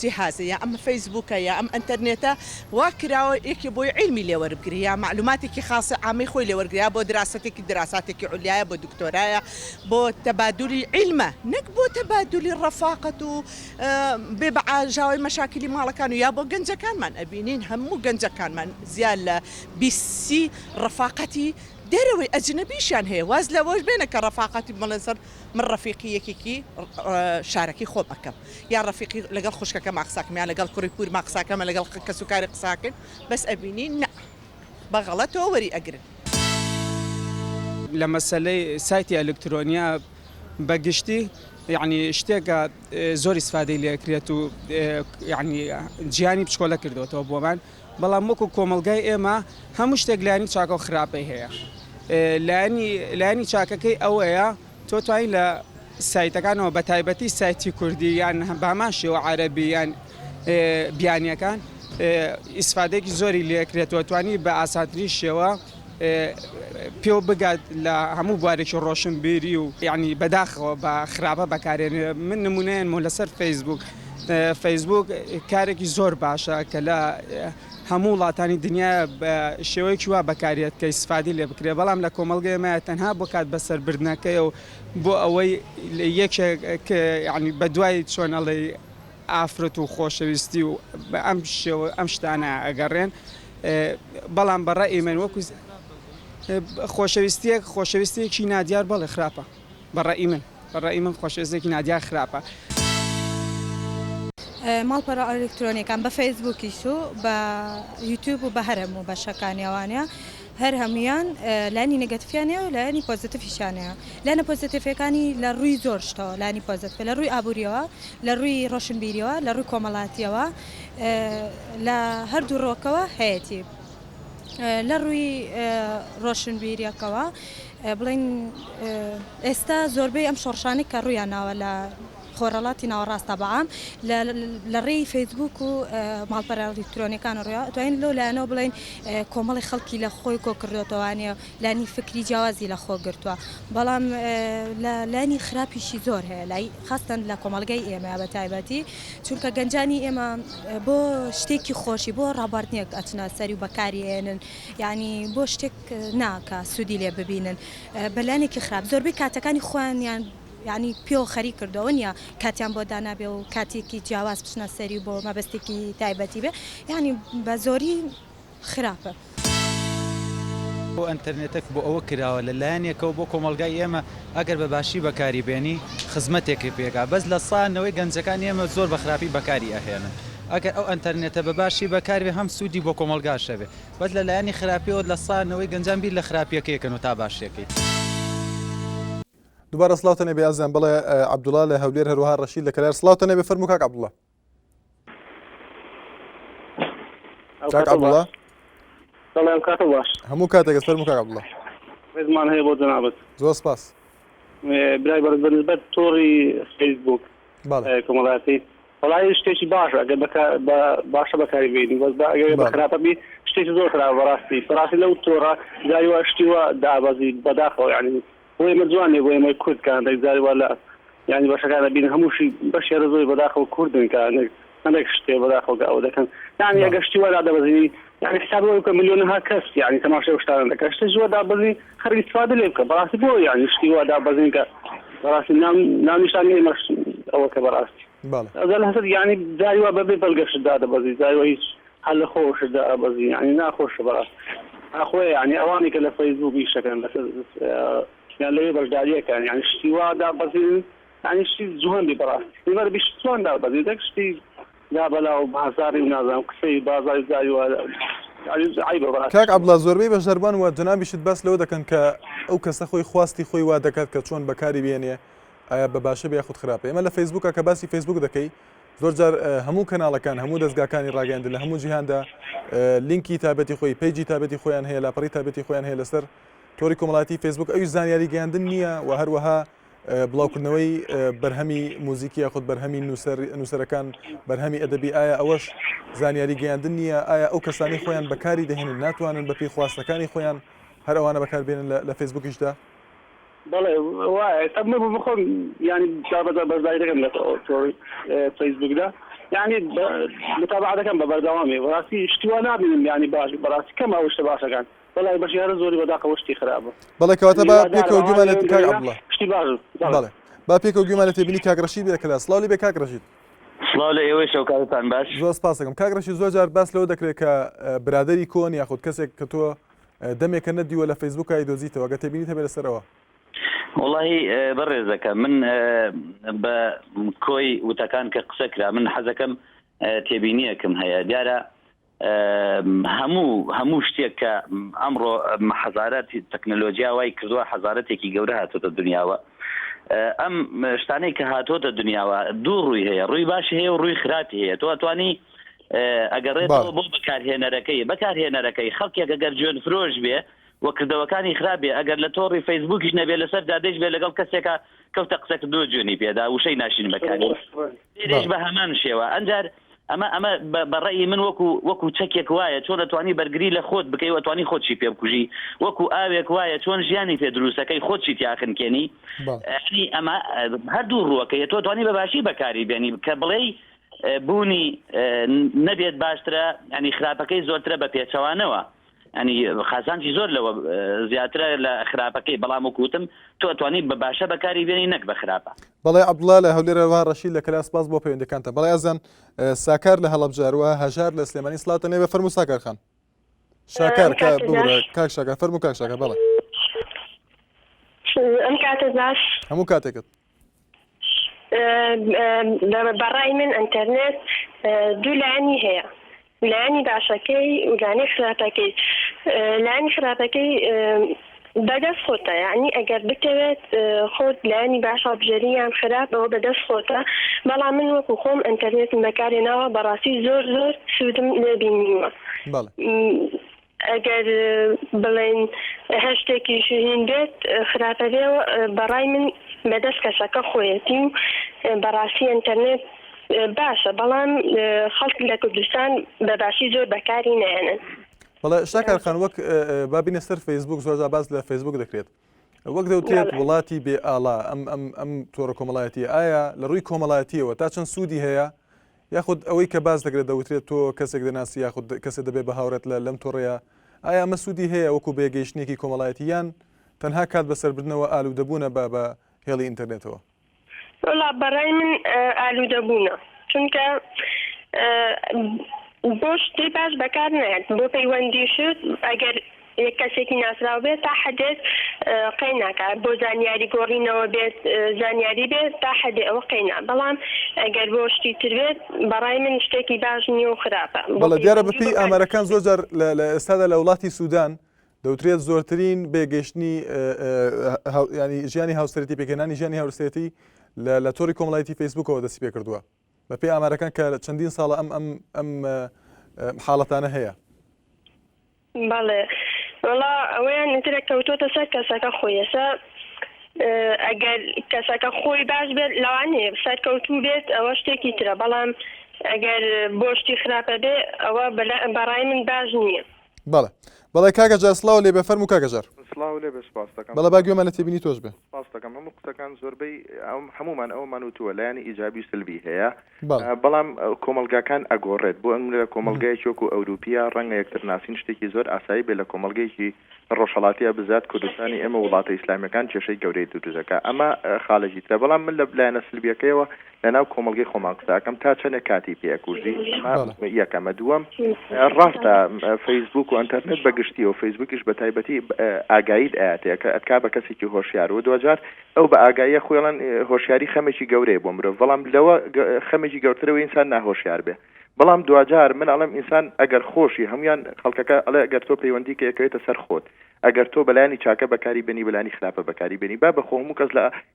S8: جهازە یا ئەم فەیسبووکە یا ئەم ئەنتەرنێتە وا کراوە یەکی بۆی علمی لێوەربگری یا معلوماتێکی خاصە ئامی خۆی لێوەرگریا بۆ دراساتێکی عولیایە بۆ دکتۆرایە بۆ تەبادولی علمە نەک بۆ تەبادولی ڕەفاقەت و بێ بە ئاژاوی مەشاکلی ماڵەکان و یا بۆ گەنجەکانمان ئەبینین هەموو گەنجەکانمان زیاد لە 20 ڕەفاقەتی دەرەوەی ئەجنەبیشیان هەیە واز لەوەش بێنە کە ڕەفاقەتی بڵێنسەر من ڕەفیقی یەکێکی شارەکەی خۆ بەکەم یا ڕەفیقی لەگەڵ خوشکەکە ماقساکەم یا لەگەڵ کوڕی پور ماقساکەمە لەگەڵ کەسوکاری قساکن بەس ئەبینی نە بەغەڵەتەوە وەری ئەگرن
S9: لە مەسەلەی سایتی ئەلکترۆنیا بەگشتی یعنی شتێکە زۆر ئیسفادەی لێکرێت و یعنی گیانی پشکۆلە کردوێتەوە بۆمان بەڵام وەکو کۆمەلگای ئێمە هەموو شتێک لایانی چاکە و خراپەی هەیە لایانی چاکەکەی ئەوەیە تۆ توانین لە سایتەکانەوە بە تایبەتی سایتی کوردی یان بامان شێوە عەرەبی یان بیانیەکان ئیسفادەیەکی زۆری لێکرێتەوە توانی بە ئاسانترین شێوە پێو بگات لە هەموو بوارێکی ڕۆشنبیری و یعنی بەداخەوە بە خراپە بەکارێنێ من نمونەیەنمە لەسەر فەیسبوک کارێکی زۆر باشە کە لە هەموو وڵاتانی دنیا بە شێوەیەکی وا بەکارێت کە ئیسفادی لێ بکرێ بەڵام لە کۆمەلگەیەمە تەنها بۆ کات بەسەربردنەکەی و بۆ ئەوەی یەکێک ینی بە دوای چۆنەڵێ ئافرەت و خۆشەویستی و ئەم شتانە ئەگەڕێن بەڵام بەڕای من وەکو خۆشەویستیەکی نادیار بەڵێ خراپە بەڕای من خۆشەویستێکی نادیار خراپە
S10: ماڵپەڕە ئەلکترۆنیەکان بە فەیسبووکیش و بە یوتیوب و بە هەرم و بەشەکانیاوانە هەر هەمویان لانی نگەتیفیانەیە و لایانی پۆزیتیفیشانەیە. لایەنە پۆزیتیفەکانی لە ڕووی زۆر شتەوە، لانی پۆزیتیف لە ڕووی ئابووریەوە، لە ڕووی ڕۆشنبیریەوە، لە ڕووی کۆمەڵاتیەوە، لە هەردوو ڕۆکەوە هەیەی. لە ڕووی ڕۆشنبیریەکەوە بڵین ئێستا زۆربەی ئەم شۆڕشانی کە ڕوویان ناوە لە خۆڕەڵاتی ناوەڕاستە بەعام لە ڕێی فەیسبوک و ماڵپەرە ئەلکترۆنیەکان ڕووە توانین لەو لایەنەوە بڵین کۆمەڵی خەڵکی لە خۆی کۆکردوێتەوانێ لانی فکری جیاوازی لە خۆ گرتووە. بەڵام لانی خراپیشی زۆر هەیە لای خاستن لە کۆمەڵگەی ئێمە بە تایبەتی چونکە گەنجانی ئێمە بۆ شتێکی خۆشی بۆ ڕاباردنێک ئەچنە سەری و بەکاری هێنن، یعنی بۆ شتێک ناکە سوودی لێ ببینن بەلانێکی خراپ زۆربەی کاتەکانی خۆیان یعنی پێ خەری کردەوە نیە کاتیان بۆ دانابێ و کاتێکی جیاواز بچنە سەری بۆ مەبەستێکی تایبەتی بێ، یعنی بە زۆری خراپە.
S11: بۆ ئەنتەرنێتێک بۆ ئەوە کراوە لە لایەنێکەوە بۆ کۆمەلگای ئێمە ئەگەر بە باشی بەکاری بێنی خزمەتێکی پێکا بەس لە سانەوەی گەنجەکان ئێمە زۆر بە خراپی بەکاری ئەهێنن. ئەگەر ئەو ئەنتەرنێتە بە باشی بەکاربێ هەم سوودی بۆ کۆمەلگاشەوێ بەس لە لایەنی خراپیەوە لە سانەوەی گەنجان بیر لە خراپیەکەیەکەن و تا باشیەکەی.
S1: دووبارە سڵاوتەنێ بێزیان بڵێ عەبدوڵڵا لە هەولێر هەروەها ڕەشید لە کەلار. سڵاوتەنێ بێ فەرموو کاک عەبدوڵڵا. کاک عەبدوڵڵا
S12: سلام کاتە باش
S1: هەموو کاتێک فەرموو کاک عەبدوڵڵا.
S12: ڕێزمان هەیە بۆ جەنابەت.
S1: زۆر سپاس.
S12: برای بەنسبەت تۆڕی فەیسبوک کۆمەڵایەتی وەڵای شتێکی باشە ئەگەر باشە بەکاری بێنی بەس ئەگەر بە خراپەبی شتێکی زۆر خراپە بەڕاستی لەو تۆڕە جاری وا شتیوە دابەزی بەداخەوە یعنی بۆ ئێمە جوانێ بۆ ئێمە کوردکان دەگزاری وا لە یعنی بەشەکانە بین هەمووشی بەشێرە زۆری بەداخەوە کوردن کە هەندێک شتێ بەداخەوە ئەوە دەکەن یعنی ئەگەر شتی وا دابەزی یعنی حسابەوە کە ملیۆنها کەس یعنی تەماشای شتانە دەکەن شتێکی وا دابەزی خەریک استفادە لێ بکە بەڕاستی بۆ یعنی شتی وا دابەزین کە بەڕاستی ناونیشان ئێمەش ئەوە کە بەڕاستی ئەگەر هەست یعنی جاری وا بەبێ بەڵگەشت دادەبەزی جاری وا هیچ هەل لە خۆش دابەزی یعنی ناخۆشە بەڕاستی ئەخۆی یعنی ئەوانی کە لە فەیسبوک ئیشەکەن یان لەوێ بەشداریەکان یعنی شتی وا دابەزین یعنی شتی جوان بی بەڕاستی لەبەر بیش چۆن دابەزی دەک شتی دابەلا و بازاری و نازانم قسەی بازاری جاری وا
S1: کاک عەبدوڵڵا زۆربەی بەشداربان وە جەنابیشت بەس لەوە دەکەن کە ئەو کەسە خۆی خواستی خۆی وا دەکات کە چۆن بەکاری بێنێ ئایا بە باشە بێ خودت خراپە. ئێمە لە فەیسبوکە کە باسی فەیسبوک دەکەی زۆر جار هەموو کەناڵەکان هەموو دەستگاکانی ڕاگەاندن لە هەموو جیهاندا لینکی تابەتی خۆی پیجی تابەتی خۆیان هەیە لاپەڕی تابەتی خۆیان هەیە لەسەر تۆری کۆمەڵایەتی فەیسبوک ئەویش زانیاری گەیاندن نییە و هەروەها بڵاوکردنەوەی بەرهەمی موزیکی یاخود بەرهەمی نووسەرەکان بەرهەمی ئەدەبی ئایا ئەوەش زانیاری گەیاندن نییە ئایا ئەو کەسانی خۆیان بەکاری دەهێنن ناتوانن بە پێی خواستەکانی خۆیان هەر ئەوانە بەکاربێنن لە فەیسبوکیشدا.
S12: بەڵێ وایە تەمە بخۆم ینی جابەجا بەشداری دەکەم لە تۆڕی فەیسبوکدا یعنی متابعەکەم بە بەردەوامی بەڕاستی شتی وا نابینم یعنی باش بەڕاستی کەم ئەو شتە باشەکان بەڵای بەشی هەرە زۆری بەداخەوە شتی خراپە.
S1: بەڵێ کەواتە با پێکەوە گومانێت کاک عەبدوڵڵا
S12: شتی باش
S1: بەڵێ با پێکەوە گومانێت تێبینی کاک ڕەشید بێ کەلا. سڵاو لێبێ کاک ڕەشید.
S13: سڵاو لە ئێوەی شەوکاتتان باش.
S1: زۆر سپاس دەکەم کاک ڕەشید. زۆر جار باس لەوە دەکرێت کە برادەری کۆن یاخود کەسێک کە تۆ دەمێکە نەدیوە لە فەیسبووکای دۆزیتەوە ئەگە تێبینیت هەبێ لەسەرەوە.
S13: والله بەڕێزەکە من بە کۆی وتەکان کە قسە کرا من حەزەکەم تێبینیەکەم هەیە دیارە هەموو شتێک کە ئەمڕۆ حەزارەتی تەکنۆلۆژیا وای کردووە حەزارەتێکی گەورە هاتوۆتە دنیاوە ئەم شتانەی کە هاتوۆتە دنیاوە دوو ڕووی هەیە ڕووی باشی هەیە و ڕووی خراپی هەیە تۆ ئەتوانی ئەگەڕێتەوە بۆ بەکارهێنەرەکەی خەڵکێک ئەگەر جوێن فرۆش بێ وە کردەوەکانی خراپێ ئەگەر لە تۆڕی فەیسبوکیش نەبێ لەسەر دادێش بێ لەگەڵ کەسێکە کەوتە قسەکە دۆ جوێنی پێدا وشەی ناشین بەکاری دێش بە هەمان شێوە ئەنجار ئەمە بەڕێی من وەکو چەکێک وایە چۆن ئەتوانی بەرگری لە خۆت بکەی و ئەتوانی خۆتشی پێ بکوژی وەکو ئاوێک وایە چۆن ژیانی پێ دروستەکەی خۆتشی تیاخنکێنی ئەمە هەردوو ڕووەکەی تۆ توانی بەباشی بەکاری بێنی کە بڵێ بوونی نەبێت باشترە ئەنی خراپەکەی زۆرترە بە پێچەوانەوە ئەنی خازانجی زۆر لەوە زیاترە لە خراپەکەی بەڵام وکوتم تۆ ئەتوانی بە باشە بەکاری بێنی نەک بە خراپە.
S1: بەڵێ عەبدوڵڵا لە هەولێرەوە ڕەشید لە کەلا سپاس بۆ پەیوەندیەکانتە. بەڵێ ئەزان ساکار لە هەڵەبجاروە هەژار لە سلێمانی سڵاتەنێ بە فەرموو ساکار خان. شاکار کاک شاکار فەرموو کاک شاکار. بەڵێ
S14: ئەم کاتە باش
S1: هەموو کاتێکت.
S14: بەڕای من ئەنتەرنێت دوو لایەنی هەیە لایەنی باشەکەی و لایەنی خراپەکەی لانی خراپەکەی بەدەست خۆتە یعنی ئەگەر بتەوێت خۆت لایانی باشە بژێریان خراپ ئەوە بەدەست خۆتە بەڵام من وەکو خۆم ئەنتەرنێتم بەکارێناوە بەڕاستی زۆر زۆر سوودم لێبینیوە ئەگەر بڵێن هەشتێکی شوین بێت خراپە بێەوە بەڕای من بەدەست کەسەکە خۆیەتی و بەڕاستی ئەنتەرنێت باشە بەڵام خەڵک لە کوردستان بەباشی زۆر بەکاری نایەنن
S1: بەڵێ شاکارخان وەک بابینە سەر فەیسبوک زۆر باس لە فەیسبوک دەکرێت وەک دەوترێت وڵاتی بێ ئاڵا ئەم تۆڕە کۆمەڵایەتی ئایا لە ڕووی کۆمەڵایەتیەوە تا چەند سوودی هەیە یاخود ئەوەی کە باز دەکرێت دەوترێت تۆ کەسێک دەناسی یاخود کەسێک دەبێت بە هاوڕێت لەم تۆڕەیە ئایا ئەمە سوودی هەیە وەکو بێگەیشتنێکی کۆمەڵایەتیان تەنها کات بەسەربردنەوە ئالوودەبوونە بە هێڵی ئینتەرنێتەوە
S14: وڵا بەڕای من ئالوودەبوونە چونکە بۆ شتێ باش بەکار نێت بۆ پەیوەندی شت ئەگەر یەک کەسێکی ناسرااو بێت تا حدێت قەی ناکات بۆ زانیاری گۆڕینەوە بێت زانیاری بێت تا حدێ ئەوە قەینا بەڵام ئەگەر بۆ شتی تر بێت بەڕای من شتێکی باش نییە و خراپە
S1: بەڵە دیارە بەپی ئامارەکان زۆر جار لە ئێستادا لە وڵاتی سوودان دەوترێت زۆرترین بێگەشتنی ینی ژیانی هاوسەرەتی پێکەنانی ژیانی هاوسەرەتی لە تۆڕی کۆمەڵایەتی فەیسبوکەوە دەستی پێ کردووە بەپی ئامارەکان کە چەندین ساڵە ئەم حاڵەتانە هەیە
S14: بەڵێ وڵا ئەویان نترە کەوتۆتە سەر کەسەکە خۆیەسە ئەگەر کەسەکە خۆی باش بێت لەوانێ سەرکەوتوو بێت ئەوە شتێکی ترە بەڵام ئەگەر بۆ شتی خراپە بێ ئەوە بەڕای من باش نییە
S1: بەڵێ کاکە جار سڵاو لێ بێ فەرموو کاکە جار
S15: سڵاو لێ بێ سپاس دەکەم
S1: بەڵێ با گوێمان لە تێبینی تۆش بێ
S15: سپاس دەکەم هەموو قسەکان زۆربەی هەمومان ئەومان وتووە لایەنی ئیجابی و سلبی هەیە بەڵام کۆمەلگاکان ئەگۆڕێت بۆ ئەم لە کۆمەلگایەکی وەکو ئەوروپیا ڕەنگە یەکتر ناسین شتێکی زۆر ئاسایی بێ لە کۆمەلگەیەکی ڕۆژهەڵاتیە بزات کوردستانی ئێمە وڵاتە ئیسلامیەکان کێشەی گەورەی دروستەکە ئەمە خاڵێکی ترە بەڵام من لە لایەنە سلبیەکەیەوە لەناو کۆمەلگەی خۆمان قساکەم تا چەندە کاتی پێ کوردی یەکەمە دووەم ڕاستە فەیسبوک و ئەنتەرنێت بەگشتی و فەیسبوکیش بە تایبەتی ئاگاییت ئاەتەیە کە ئەتکا بە کەسێکی هۆشیار و دوجار ئەو بە ئاگاییە خۆیڵەن هۆشیاری خەمێکی گەورەیە بۆ مرۆڤ بەڵام لەوە خەمێکی گەورترەوە ئینسان ناهۆشیار بێ بەڵام دوجار من ئەڵێم ئینسان ئەگەر خۆشی هەمویان خەڵکەکە ئەڵێ ئەگەر تۆ پەیوەندی کە یەکەوێتە سەر خۆت ئەگەر تۆ بەلایانی چاکە بەکاری بنی بەلانی خراپە بەکاری بنی با بە خۆ هەموو کەس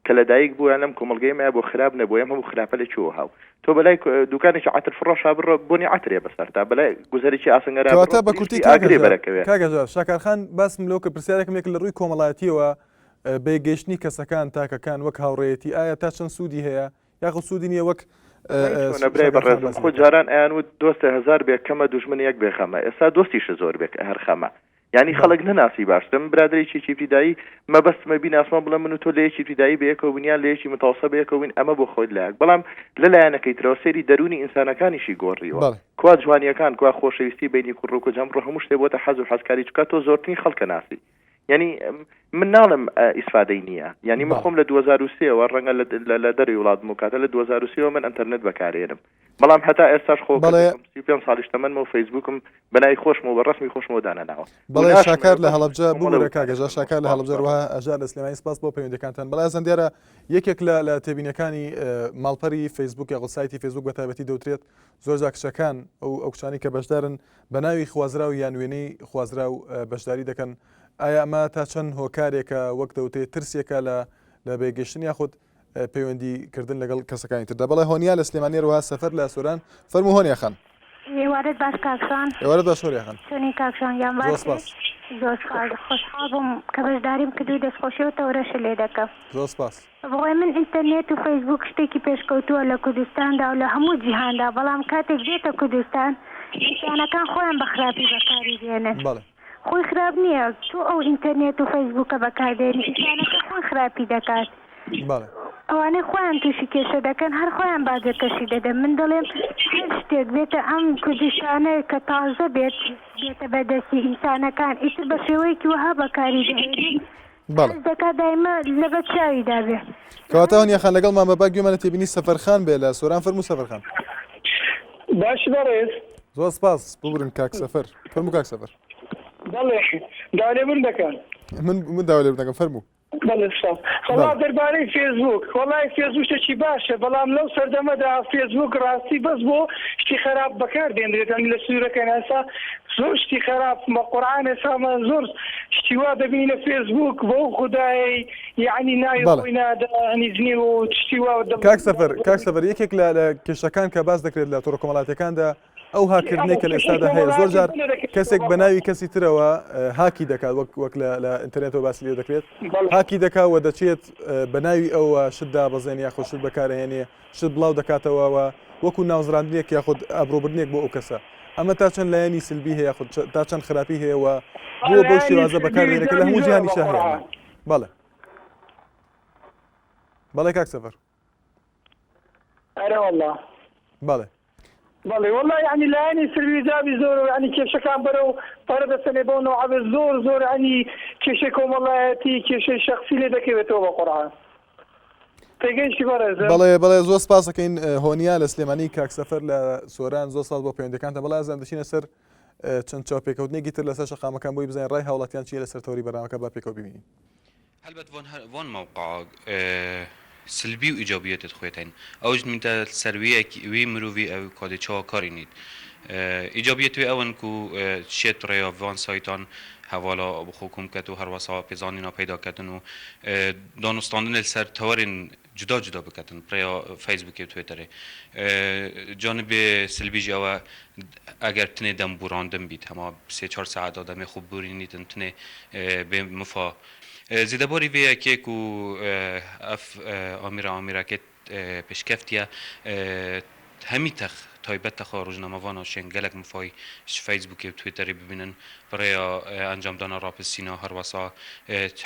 S15: کە لەدایک بوویان لەم کۆمەلگەیەمە بۆ خراپ نەبووە هەموو خراپە لە چوە هاو تۆ بەلای دوکانێکی عەتر فڕۆشا بڕۆ بۆنی عەترێ بەسەر تا بەلای گوزەرێکی ئاسنگەرا
S1: کەواتە بە کورتی ئاگرێ بەرەکەوێت کاگەجار شاکارخان باسم لەوە کە پرسیارێکم لە ڕووی کۆمەڵایەتیەوە بێگەشتنی کەسەکان تاکەکان وەک هاوڕێیەتی ئایا تا چەند سوودی هەیە یاخود سوودی نییە وەک
S15: نەبرای بەڕێزم خۆ جاران ئەیان و دۆستە هەزار بێ کەمە دوژمن یەک بێخەمە ئێستا دۆستیشە زۆر بێک هەر خەمە یعنی خەڵک نەناسی باشتە من برادێکی ابتیدایی مەبەستمە بیناسمە بڵێ من و تۆ لە یەکی ابتیدایی بەیەکەوە بنیان لە یەکی متەوەسە بەیەکەوە بین ئەمە بۆ خۆت لایەک بەڵام لەلایەنەکەی ترەوە سەیری دەرونی ئینسانەکانیشی گۆڕیوە کوا جوانیەکان کوا خۆشەویستی بینی کوڕ و کۆجەم ڕۆ هەموو شتێ بۆتە حەز و حەزکاری چکە تۆ زۆرترین خەڵکە ناسی یعنی من ناڵم ئیسفادەی نییە یعنی من خۆم لە 2023ەوە ڕەنگە لە دەروی وڵاتم و کاتە لە 2023ەوە من ئەنتەرنێت بەکارێنم بەڵام هەتا ئێستاش خۆ 35 ساڵیش تەمەنمە و فەیسبوکم بەنای خۆشمەوە بە ڕسمی خۆشمەوە دانەناوە
S1: بەڵێ شاکار لە هەڵەبجە بوو کاگەژە شاکار لە هەڵەبجە وها ئەژار لە سلێمانی سپاس بۆ پەیوەندیەکانتان بەڵێ ئەزەن دیارە یەکێک لە تێبینەکانی ماڵپەری فەیسبوک یا سایتی فەیسبوک بە تایبەتی دەوترێت زۆر جا کچەکان ئەو کچانی کە بەشدارن بە ناوی خوازرا و یان وێنەی خوازرا و بەشداری دەکەن ئایا ئەمە تا چەند هۆکارێکە وەک دەوتێت ترسێکە لە بێگەشتنی یاخود پەیوەندیکردن لەگەڵ کەسەکانی تردا بەڵێ هۆنیا لە سلێمانی ڕوا سەفەر لە سۆران فەرموو هۆنیا خان
S16: ئێوارەت باش کاکسان
S1: ئێوارەت باش هۆنیا خان
S16: چۆنی کاکسان یان باش زۆر خۆشحاڵ بووم کە بەشداریم کردووی دەستخۆشیەوە تەورەشە لێ دەکەم
S1: زۆر سپاس
S16: بڵێ من ئینتەرنێت و فەیسبوک شتێکی پێشکەوتووە لە کوردستاندا و لە هەموو جیهاندا بەڵام کاتێک دێتە کوردستان ئینسانەکان خۆیان بە خراپی بەکاری دێنن خۆی خراپ نییە تو ئەو ئینتەرنێت و فەیسبوکە بەکاردێنی ئینسانەکە خۆی خراپی دەکات ئەوانەی خۆیان تووشی کێشە دەکەن هەر خۆیان باجەکەشی دەدەن من دەڵێم هەر شتێک بێتە ئەم کوردستانەیە کە تازە بێتە بەدەستی ئینسانەکان ئیتر بە شێوەیەکی وەها بەکاری دەهێنی دەکات دایمە لەبەر چاویدا بێ
S1: کەواتە هۆنیاخان لەگەڵمان بە باگوێمانە تێبینی سەفەرخان بێ لە سۆران فەرموو سەفەرخان
S3: باش بەڕێز
S1: زۆر سپاس ببورن کاک سەفەر فەرموو کاک سەفەر
S3: بەڵێ داوالێبوون دەکەن
S1: من داوالێبوون دەکەم فەرموو
S3: خەڵا دەربارەی فێسبوک وەڵای فێسبوک شتێکی باشە بەڵام لەو سەردەمەدا فێسبوک ڕاستی بەس بۆ شتی خراپ بەکار دێنرێت لە سوورەکە ناسا زۆر شتی خراپ بە قورعان ێسامان زۆر شتی وا دەبینە فێسبوک بۆ خودای یعنی ناوی خۆی نادانی جنێ و شتی وا
S1: کاک سەفەر یەکێک لە کێشەکان کە باس دەکرێت لە تۆڕە کۆمەڵاتیەکاندا ئەو هاکردنەی کە لە ئێستادا هەیە زۆر جار کەسێک بە ناوی کەسی ترەوە هاکی دەکات وەک لە ئینتەرنێتەوە باسی لێ دەکرێت هاکی دەکات و دەچێت بە ناوی ئەوە شتدا بەزێن یاخۆ شت بەکارهێنێ شت بڵاو دەکاتەوە وەکو ناوزراندنێک یاخود ئابرۆبردنێک بۆ ئەو کەسە ئەمە تا چەند لایەنی سلبی هەیە یاخود تا چەند خراپی هەیەەوە بۆ بەو شێوازە بەکارهێنێت کە لە هەموو جیهانیشا هەیە بەڵێ کاک سەفەر بەڵێ
S3: بەڵێ والله یعنی لایەنی سلبی جابی زۆر ینی کێشەکان بەرەو پارە دەسەنێ بۆ نەوەعابێت زۆر ینی کێشەی کۆمەڵایەتی کێشەی شەخسی لێ دەکەوێتەوە بە قورعان
S1: بەڵێ زۆر سپاس دەکەین هۆنیا لە سلێمانی کاک سەفەر لە سۆران زۆر ساڵ بۆ پەیوەندەکانتە بەڵای ئازان دەچینە سەر چەند چاوپێکەوتنێکی تر لەسەر شەقامەکان بۆی بزانین ڕای هاوڵاتیان چیە لەسەر تەوری بەرنامەکە با پێکەوە ببینین
S17: هەلبەت وان موقع سلبی و ئیجابیەتت خوێتین ئەوش منتە سەرویەکی وی مرۆڤی ئەو کۆدێکەوە کاری نیت ئیجابیەت وێ ئەوەن و شێت ڕێیا وان سایتان هەواڵە بخۆکم کەت و هەروەسا پێزانینا پەیداکەتن و دانوستاندن لەسەر تەوەرین جدا بکەتن پریا فیسبوکی و تویتەرێ جانبێ سلبیژی ئەوە ئەگەر تنێ دەم بوراندن بیت هەما 3-4 ساعت دەمێ خوب بورینیتن تنێ بێ مفا زیدەباری وێ کێک و ئەف ئامیراکێت پێشکەفتیە هەمی تەخ تایبەتە ڕۆژنامەوانە شێن گەلک مفای فیسبوکی و تویتەری ببینن برای ئەنجامدانە ڕاپرسینە هەروەسا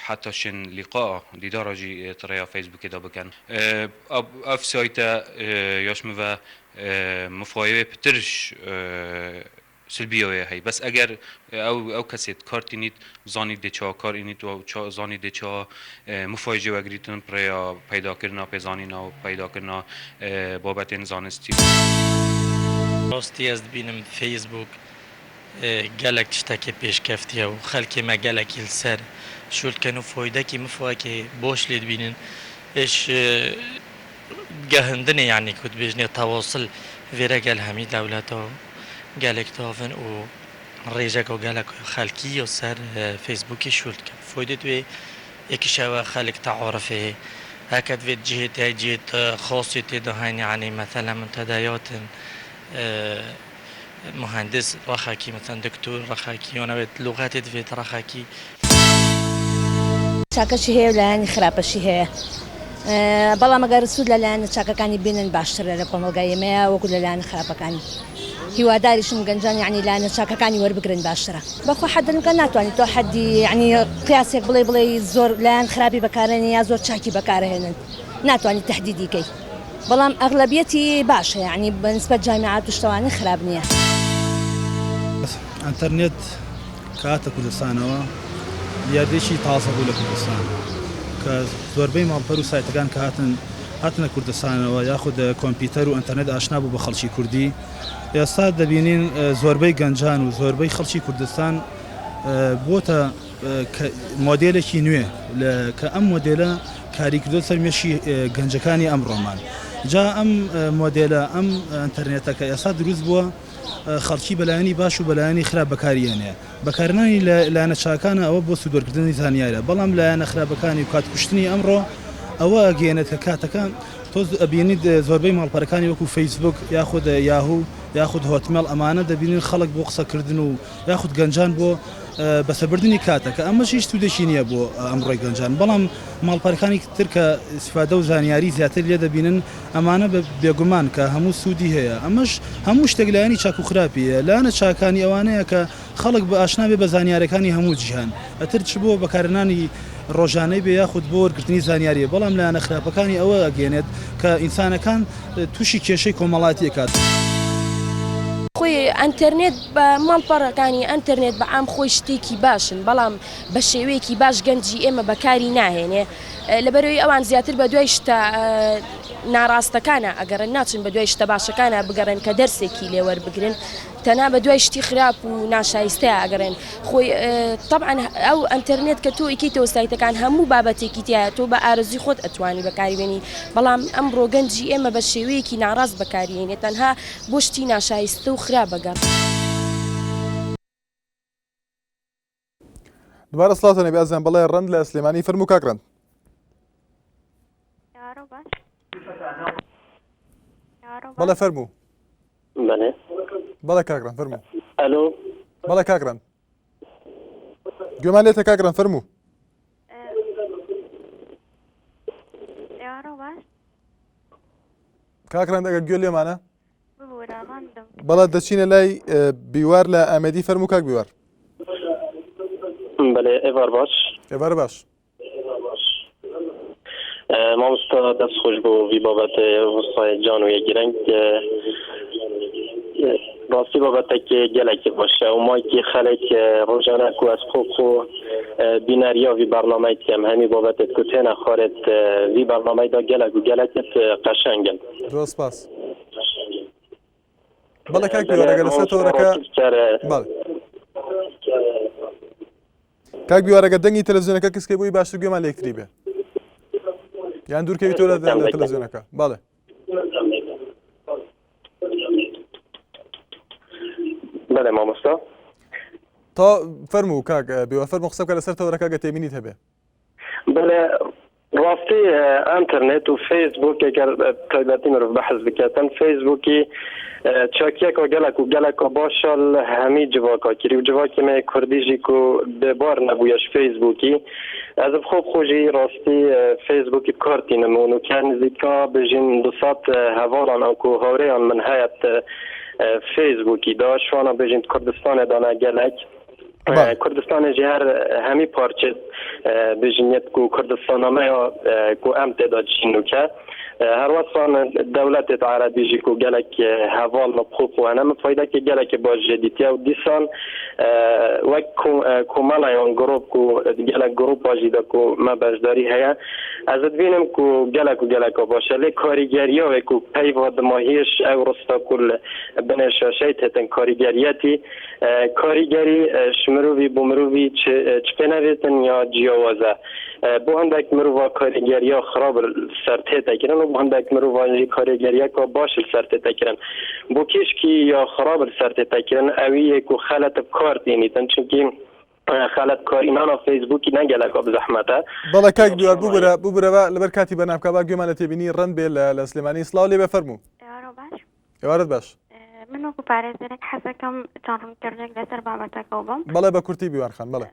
S17: حتا شێن لیقا دیداڕژی تڕێیا فیسبوکێدا بکەن ئەف سایتە یاشمەوە مفایوێ پترش سلبیەوەیە هەی بەس ئەگەر ئەو کەسێت کارتینیت زانی دێچەوە کارینیت و زانی دێچەوە مفای جێوەگریتن پرەیە پەیداکردنا پێزانینا و پەیداکردنا بابەتێن زانستی
S18: ڕاستی ئەس بینم فەیسبوک گەلێک شتێکی پێشکەفتیە و خەڵکێمە گەلێکی لەسەر شولکەن و فۆیدەکی مفواکێ بۆش لێ بینن ئێش گەهندنێ یعنی کوت بێژنێ تەواصل وێرە گەل هەمی دەولەتەوە گەلێک تاڤن و ڕێژەکە و گەلێک خەڵکی و سەر فەیسبوکی شولکە فۆیدت وێ یەکیشەوە خەڵک تەعارفێ هەکەت وێت جێت خاصی تێدا هەین یعنی مثلا منتدیات مهندس رخاكي مثلا دكتور رخاكي ونويت لغات دفيت رخاكي
S19: چاکەشی هەیە و لایەنی خراپەشی هەیە بەڵام ئەگەر سوود لە لایەنە چاکەکانی بینن باشترە لە کۆمەلگای ئێمەیە وەکو لە لایەنە خراپەکانی هیواداریشم گەنجان یعنی لایەنە چاکەکانی وەربگرن باشترە بەخۆ حەدنکە ناتوانیت تۆ حەدی یعنی قیاسێک بڵێ زۆر لایەن خراپی بەکارێنن یا زۆر چاکی بەکارهێنن ناتوانیت تەحدیدیکەی بەڵام ئەغلبیەتی باشە یعنی بەنسبەت جامعات و شتەوانی خراپ نییە
S20: ئەنتەرنێت کاتە کوردستانەوە دیاردێکی تازە بوو لە کوردستان کە زۆربەی ماڵپەر و سایتەکان کە هاتنە کوردستانەوە یاخود کۆمپیوتەر و ئەنتەرنێت ئاشنا بوو بە خەڵکی کوردی ئێستا دەبینین زۆربەی گەنجان و زۆربەی خەڵکی کوردستان بۆتە مۆدێلێکی نوێ کە ئەم مۆدێلە کاریکردۆ سەر مێشی گەنجەکانی ئەمڕۆمان جا ئەم مۆدێلە ئەم ئەنتەرنێتەکە ئێستا دروست بووە خەڵکی بەلایەنی باش و بەلایەنی خراپ بەکارێنێ بەکارهێنانی لایەنە چاکانە ئەوە بۆ سوودوەرگرتنی زانیارە بەڵام لایەنە خراپەکانی و کاتکوشتنی ئەمڕۆ ئەوە ئەگەێنێت کە کاتەکان تۆ ئەبینیت زۆربەی ماڵپەرەکانی وەکو فەیسبوک یاخود یاهوو یاخود هۆتمێڵ ئەمانە دەبینین خەڵک بۆ قسەکردن و یاخود گەنجان بۆ بەسەبردننی کاتە کە ئەمە هیچ سوودێکی نییە بۆ ئەمڕۆی گەنجان بەڵام ماڵپەرەکانی تر کە استفادە و زانیاری زیاتر لێ دەبینن ئەمانە بێگومان کە هەموو سوودی هەیە ئەمەش هەموو شتێک لایەنی چاک و خراپیە لایەنە چاکانی ئەوانەیە کە خەڵک بە ئاشنا بێ بە زانیارەکانی هەموو جیهان ئەتر چ بۆ بەکارهێنانی ڕۆژانەی بێ یاخود بۆ وەرگرتنی زانیاریە بەڵام لایەنە خراپەکانی ئەوە ئەگەێنێت کە ئینسانەکان تووشی کێشەی کۆمەڵاتی کات
S21: خۆی ئەنتەرنێت بە ماڵپەڕەکانی ئەنتەرنێت بە ئام خۆی شتێکی باشن بەڵام بە شێوەیەکی باش گەنجی ئێمە بەکاری ناهێنێ لەبەرەوەی ئەوان زیاتر بە دوای شتە ناڕاستەکانە ئەگەڕن ناچن بە دوای شتە باشەکانە بگەڕن کە دەرسێکی لێوەربگرن تەنها بە دوای شتی خراپ و ناشایستەیە ئەگەڕێن خۆی طبعا ئەو ئەنتەرنێت کە تۆ ئیکەیتەوە سایتەکان هەموو بابەتێکی تایە تۆ بە ئارزوی خۆت ئەتوانی بەکاریبێنی بەڵام ئەمڕۆ گەنجی ئێمە بە شێوەیەکی ناڕاست بەکارهێنێت تەنها بۆ شتی ناشایستە و خراپ بەگەڕ
S1: دوبارە سڵاتە نەبی ئازیان بەڵێ ڕەند لە سلێمانی فەرموو کاک ڕەند. بەڵێ فەرموو. بەڵێ کاک ڕەند فەرموو.
S2: ئەلۆ
S1: بەڵێ کاک ڕەند گوێمان لێتە کاک ڕەند فەرموو. کاک ڕەند ئەگەر گوێ لێمانە بەڵێ دەچینە لای بیوار لە ئامێدی فەرموو کاک بیوار.
S2: بەڵێ ئێوار باش.
S1: ئێوار باش.
S2: مامۆستا دەست خۆش بۆ وی بابەتە وەستای جان و یەکگرنگ ڕاستی بابەتێکی gelekî baş e û mayekî xelek rojane ku ez xwe bîneriya vî bernameyi dikem hemî babetê ku têne xwaret vî bernameyî da gelek û gelekî qeşeng in.
S1: Zor spas. بەڵێ کاک بیوار ئەگەر لەسەر تۆڕەکە بەڵێ کاک بیوار ئەگەر دەنگی تەلەڤیزیۆنەکە کەسکەی بۆی باشتر گوێمان لێکتری بێ یان دوورکەوی تۆ لە تەلەڤیزیۆنەکە. بەڵێ
S2: بەڵێ مامۆستا
S1: تا فەرموو کاک بیوار فەرموو قسە بکە لەسەر تۆڕەکە گە تێبینیت هەبێ.
S2: بەڵێ ڕاستی ئەنتەرنێت و فەیسبوک ئەگەر تایبەتی مرۆڤ بەحث بکاتن فەیسبوکی چاکیەکە gelek û geleka başa li hemî civaka kirî û civakê me Kurdî jî ku bêbar nebûye ji Facebookî ez bi xwe xwe jî rastî Facebookî kartînim û ke nizîka bijîn 200 hevalan an ku hawreyan min heye Facebookî da şu ana bijîn Kurdistanê da ne gelek Kurdistanê jî her hemî parçe bijîniyet ku Kurdistana me ya ku em tê da çîn û ke her westan dewletê Erebî jî ku gelek heval me xwe xwe min faydekê gelekê baş jê dîtiye û dîsan wek komelayan grop ku gelek gropa jî de ku me beşdarî heye ez dibînim ku gelek û geleka baş e lê karîgeriya wê ku peyva dimahîş ew rista ku binê şaşeyt hetin karîgeriyetî karîgerî ji mirovî bû mirovî çi pê nevêtin ya ciyawaze bu hindek mirova karîgeriya xirab ser tê tekirin û bu hindek mirova jî karîgeriyeka baş li ser tê tekirin bu kêşkî ya xirab li ser tê tekirin ew yê ku xelet bi kar tênîtin çunkî xelet karînana Facebookî ne geleka bi zehmet e.
S1: بەڵێ کاک بیوار ببرەوە لەبەر کاتی بەنامکە با گوێمان لە تێبینی ڕەند بێ لە سلێمانی سڵاو لێ بێ فەرموو. ئێوارت باش.
S22: من وەکو پارێزەرێک حەزەکەم چاڕوونکردنێک لەسەر بابەتەکە بم.
S1: بەڵێ بە کورتی بیوار خان بەڵێ.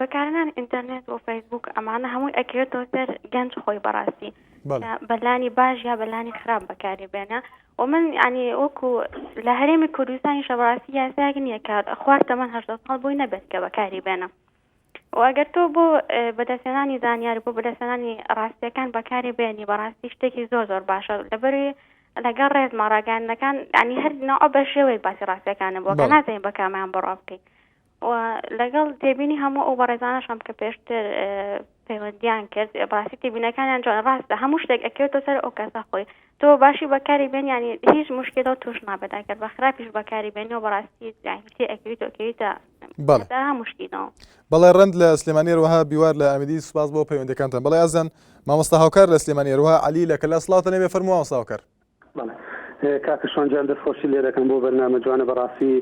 S22: بەکارهێنان ئینتەرنێت و فەیسبوک ئەمانە هەمووی ئەکرێتەوە سەر گەنج خۆی بەڕاستی بەلانی باش یا بەلانی خراپ بەکاری بێنە و من ینی وەکو لە هەرێمی کوردستانی شەڕاستی یاساک نییە کە خوارد تەمەن 80 ساڵ بۆی نەبێت کە بەکاری بێنە و ئەگەر تۆ بۆ بەدەستێنانی زانیاری بۆ بەدەستێنانی ڕاستیەکان بەکاری بێنی بەڕاستی شتێکی زۆر زۆر باشە لەبەروی لەگەڵ ڕێزمە ڕاگەاندنەکان ینی هەر ناو بە شێوەی باسی ڕاستیەکانە بۆ کە نازانین بەکامیان بڕاو بکەین و لەگەڵ تێبینی هەموو ئەو بەڕێزانەشم کە پێشتر پەیوەندیان کرد بەڕاستی تێبینەکانیان جوان ڕاستە هەموو شتێک ئەکرێتەوە سەر ئەو کەسە خۆی تۆ باشی بەکاری بێن ینی هیچ مشکلە توش نابێت ئەگەر بە خراپیش بەکاری بێنی و بەڕاستی تێ ئەکەویت ئەکەویتە هەموو شتینەوە.
S1: بەڵێ ڕەند لە سلێمانی ڕوها بیوار لە ئەمەدی سوپاس بۆ پەیوەندەکانتان. بەڵێ ئازان مامۆستا هاوکار لە سلێمانی ڕوها عەلی لە کەلا سڵاتە نەبێ فەرموو مامۆستا هاوکار.
S23: کاکشوانجان دەستخۆشی لێ دەکەم بۆ بەرنامە جوانە بەڕاستی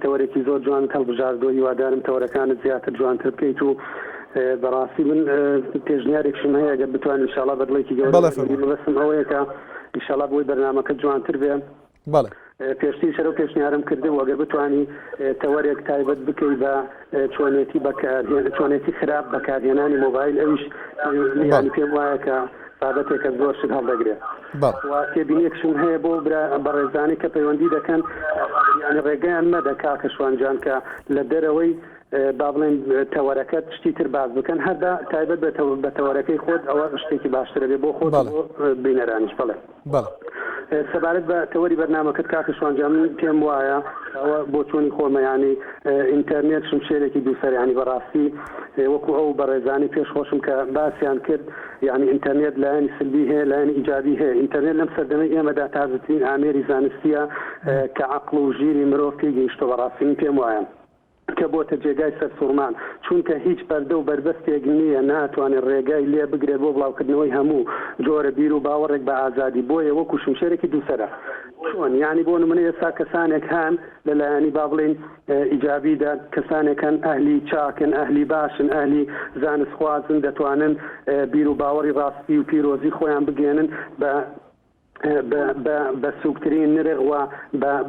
S23: تەوەرێکی زۆر جوان هەڵبژاردۆ هیوادارم تەوەرەکانت زیاتر جوانتر بکەیت و بەڕاستی من پێشنیارێکشم هەیە ئەگەر بتوانین ئینشاڵڵا بەدڵێکی گەورەبەستم ئەوەیە کە ئینشاڵڵا بۆی بەرنامەکە جوانتر بێ پێشتی شەرە پێشنیارم کردو ئەگەر بتوانی تەوەرێک تایبەت بکەی بە چۆنێتی خراپ بەکارهێنانی مۆبایل ئەویش ینی پێم وایە کە بابەتێکە زۆر شت هەڵدەگرێت و تێبینیەکشم هەیە بۆ بەڕێزانی کە پەیوەندی دەکەن ینی ڕێگەیان مەدە کاکەشوانجان کە لە دەرەوەی با بڵێن تەوەرەکەت شتی تر باز بکەن هەردا تایبەت بە تەوەرەکەی خۆت ئەوە شتێکی باشترە بێ بۆ خۆت بینەرانیش بڵێ سەبارەت بە تەوەری بەرنامەکەت کاکەشوانجان پێم وایە ئەوە بۆ چۆنی خۆمەیانی ئینتەرنێت شمشێرێکی دووسەریانی بەڕاستی وەکو ئەو بەڕێزانی پێشخۆشم کە باسییان کرد یعنی ئینتەرنێت لایەنی سلبی هەیە لایەنی ئیجابی هەیە ئینتەرنێت لەم سەردەمەی ئێمەدا تازەترین ئامێری زانستیە کە عەقڵ و ژیری مرۆڤ پێی گەیشتۆ بەڕاستی پێم وایە کە بۆتە جێگای سەرسوڕمان چونکە هیچ بەردە و بربەستێک نییە ناتوانێت ڕێگای لێ بگرێت بۆ بڵاوکردنەوەی هەموو جۆرە بیر و باوەڕێک بە ئازادی بۆیە وەکو شمشێرێکی دووسەرە چۆن یعنی بۆ نمونە ئێستا کەسانێک هەن لەلایەنی با بڵێن ئیجابیدا کەسانێکن ئەهلی چاکن ئەهلی باشن ئەهلی زانستخوازن دەتوانن بیر و باوەڕی ڕاستی و پیرۆزی خۆیان بگێنن بە سوکترین نرخ و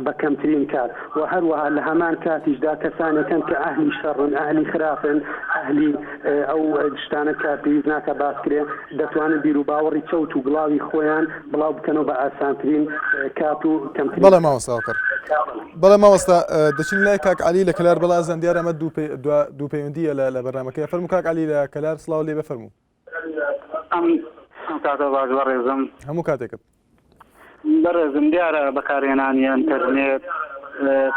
S23: بە کەمترین کار و هەروەها لە هەمان کاتیشدا کەسانێکن کە ئەهلی شەڕن ئەهلی خراپن ئەهلی ئەو شتانە کە پێویست ناکە باسکرێ دەتوانن بیر و باوەڕی چەوت و گڵاوی خۆیان بڵاو بکەنەوە بە ئاسانترین کات و کەمترین.
S1: بەڵێ مامۆستاکەر بەڵێ مامۆستا دەچین لای کاک عەلی لە کەلار بەڵازان دیارە ئەمە دوو پەیوەندیە لە بەرنامەکەی فەرموو کاک عەلی لە کەلار سڵاو لێ بفەرموو.
S12: ئەم کاتە باش بەڕێزم
S1: هەموو کاتێکت
S12: بەڕێزم دیارە بەکارهێنانی ئینتەرنێت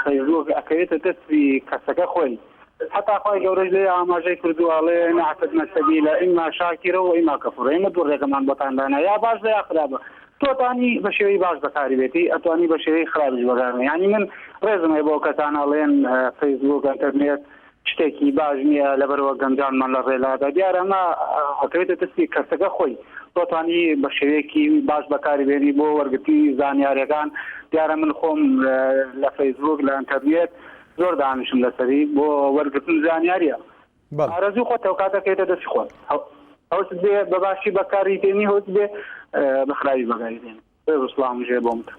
S12: فەیسبوک ئەکەوێتە دەستی کەسەکە خۆی حتا خۆی گەورەش لێ ئاماژەی کردووەڵێ نەعتەدنە سەبیلە ئیما شاکیرە و ئیما کەفوڕ ئێمە دوو ڕێگەمان بۆتاندانە یا باش یا خراپە تۆتانی بە شێوەی باش بەکاری بێتی ئەتوانی بە شێوەی خراپش بەکارێنی یعنی من ڕێزمە بۆ کەسان ئەڵێن فەیسبوک ئینتەرنێت شتێکی باش نییە لەبەرەوە گەنجانمان لە ڕێلادا دیارە ئەمە ئەکەوێتە دەستی کەسەکە خۆی تۆتانی بە شێوەیەکی باش بەکاری بێنی بۆ وەرگرتی زانیاریەکان دیارە من خۆم لە فەیسبوک لە ئینتەرنێت زۆر دانیشم لەسەری بۆ وەرگرتن زانیاریە ئارەزوو خۆت ئەو کاتەکەوێتە دەستی خۆت هەوت بێ بەباشی بەکاری تێنی هەوت بێ بەخراوی بەکاری تێنی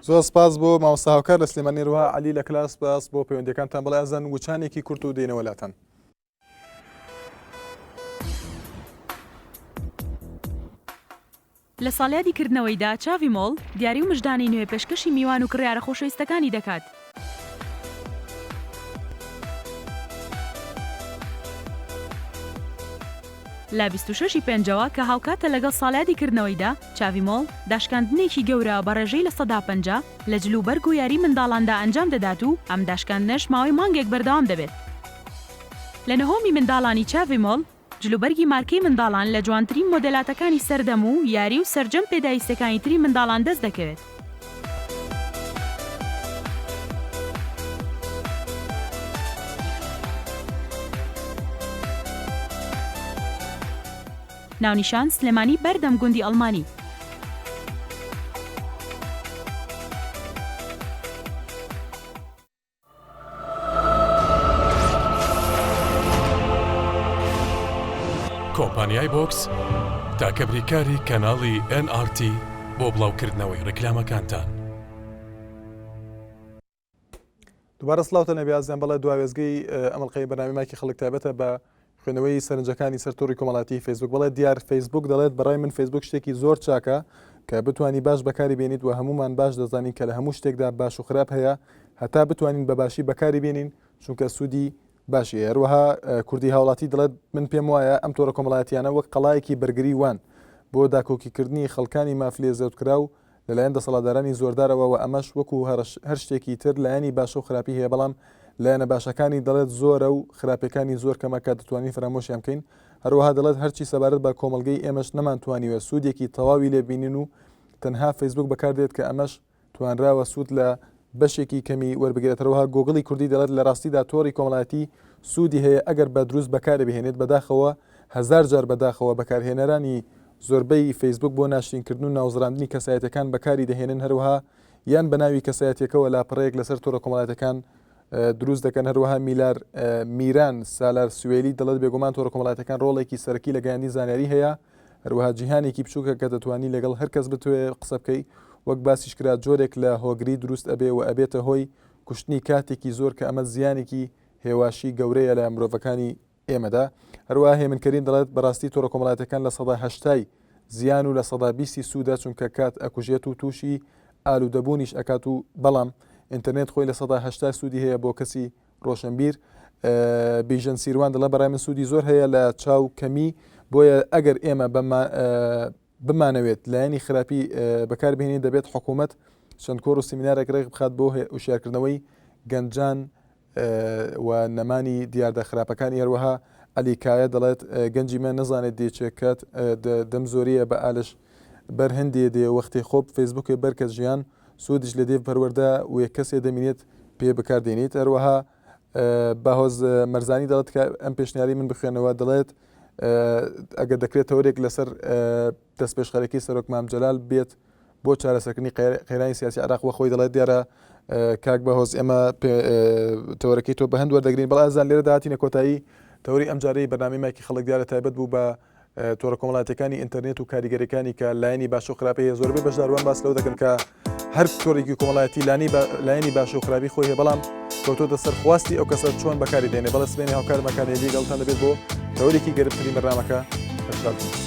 S1: زۆر سپاس بۆ مامۆستا هاوکار لە سلێمانی ڕوها عەلی لە کلاس سپاس بۆ پەیوەندیەکانتان بەڵێ ئەزان وچانێکی کورت و دێنە وەلاتان.
S4: لە ساڵیادیکردنەوەیدا چاوی مۆڵ دیاری و مژدانی نوێ پێشکەشی میوان و کڕیارە خۆشەویستەکانی دەکات. لە 26 پێنجەوە کە هاوکاتە لەگەڵ ساڵیادیکردنەوەیدا چاوی مۆڵ داشکاندنێکی گەورە بە ڕێژەی لە 150 لە جلوبەرگ و یاری منداڵاندا ئەنجام دەدات و ئەم داشکاندنەش ماوەی مانگێک بەردەوام دەبێت. لە نەهۆمی منداڵانی چاوی مۆڵ جلوبەرگی مارکەی منداڵان لە جوانترین مۆدێلاتەکانی سەردەم و یاری و سەرجەم پێداویستەکانی تری منداڵان دەست دەکەوێت. ناونیشان سلێمانی بەردەم گوندی ئەڵمانی.
S5: کۆمپانیای بۆکس تاکە بریکاری کەناڵی NRT بۆ بڵاوکردنەوەی ڕێکلامەکانتان.
S1: دووبارە سڵاوتە نەبیازیان بەڵێ دواوێزگەی ئەمەڵقەی بەنامەیەکی خەڵک تایبەتە بە خوێنەوەی سەرنجەکانی سەرتۆڕی کۆمەڵاتی فەیسبوک بەڵێ دیار فەیسبوک دەڵێت بەڕای من فەیسبوک شتێکی زۆر چاکە کە بتوانی باش بەکاری بێنیت و هەمومان باش دەزانین کە لە هەموو شتێکدا باش و خراپ هەیە هەتا بتوانین بەباشی بەکاری بێنین چونکە سوودی باشی هەروەها کوردی هاوڵاتی دەڵێت من پێم وایە ئەم تۆڕە کۆمەڵایەتیانە وەک قەڵایەکی بەرگری وان بۆ داکۆکیکردنی خەڵکانی مافلێ زەوتکرا و لەلایەن دەسەڵاتدارانی زۆردارەوە و ئەمەش وەکو هەر شتێکی تر لایەنی باشە و خراپی هەیە بەڵام لایەنە باشەکانی دەڵێت زۆرە و خراپەکانی زۆر کەمەکە دەتوانین فرامۆشیان بکەین هەروەها دەڵێت هەرچی سەبارەت بە کۆمەلگەی ئێمەش نەمانتوانیوە سوودێکی تەواوی لێبینین و تەنها فەیسبوک بەکاردێت کە ئەمەش توانراوە سوود لە بەشێکی کەمی وەربگرێتەوەها گۆگڵی کوردی دەڵێت لە ڕاستیدا تۆڕی کۆمەڵایەتی سوودی هەیە ئەگەر بە دروست بەکارە بهێنێت بەداخەوە هەزار جار بەداخەوە بەکارهێنەرانی زۆربەی فەیسبوک بۆ ناشرینکردن و ناوزراندنی کەسایەتەکان بەکاری دەهێنن هەروەها یان بە ناوی کەسایەتێکەوە لاپەڕەیەک لەسەر تۆڕە کۆمەڵایەتەکان دروست دەکەن هەروەها میلار میران سالار سوێلی دەڵێت بێگومان تۆڕە کۆمەڵایەتەکان ڕۆڵێکی سەرەکی لە گەیاندنی زانیاری هەیە هەروەها جیهانێکی بچووکە کە دەتوانی لەگەڵ هەر کەس بتوێ قسە بکەی وەک باسیش کرا جۆرێک لە هۆگری دروست ئەبێ و ئەبێتە هۆی کوشتنی کاتێکی زۆر کە ئەمە زیانێکی هێواشی گەورەیە لە مرۆڤەکانی ئێمەدا هەروەها هێمنکەرین دەڵێت بەڕاستی تۆڕە کۆمەڵایەتەکان لە 180 زیان و لە 120 سوودا چونکە کات ئەکوژێت و تووشی ئالوودەبوونیش ئەکات و بەڵام ئینتەرنێت خۆی لە 180 سوودی هەیە بۆ کەسی ڕۆشنبیر بیژن سیروان دەڵێ بەڕای من سوودی زۆر هەیە لە چاو کەمی بۆیە ئەگەر ئێمە بمانەوێت لایەنی خراپی بەکاربهێنین دەبێت حکوومەت چەند کۆڕ و سیمینارێک ڕێک بخات بۆ هوشیارکردنەوەی گەنجان و نەمانی دیاردە خراپەکانی هەروەها ئەلیکایە دەڵێت گەنجی من نەزانێت دێچێکات دەم زۆریە بە ئالش بەر هەندێ دێ وەختی خۆب فەیسبوکێ بەرکەس ژیان سوودش لە دێو پەروەەردە و کەسێ دەمێنێت پێ بەکاردێنیت هەروەها باهۆز مەرزانی دەڵێت کە ئەم پێشنیاری من بخوێنەوە دەڵێت ئەگەر دەکرێت هەورێک لەسەر دەست پێشخەرێکی سەرۆک مام جەلال بێت بۆ چارەسەرکردنی قەیرانی سیاسی عێراق وە خۆی دەڵێت دیارە کاک بەهۆز ئێمە تەوەرەکەی تۆ بە هەند وەردەگرین بەڵام ئازان لێرە داهاتینە کۆتایی تەوری ئەم جارەی بەنامەیەکی خەڵک دیارە تایبەت بوو بە تۆڕە کۆمەڵایەتەکانی ئینتەرنێت و کاریگەریەکانی کە لایەنی باش و خراپەیە زۆربەی بەشداروان باس لەوە دەکەن کە هەر تۆڕێکی کۆمەڵایەتی لایەنی باش و خراپی خۆی هەیە بەڵام کەوتۆتە سەر خواستی ئەو کەسە چۆن بەکاری دێنێ بەڵە سبێنێ هاوکارمەکانی لەگەڵتان دەبێت بۆ تەوەرێکی گەرمترین بەرنامەکە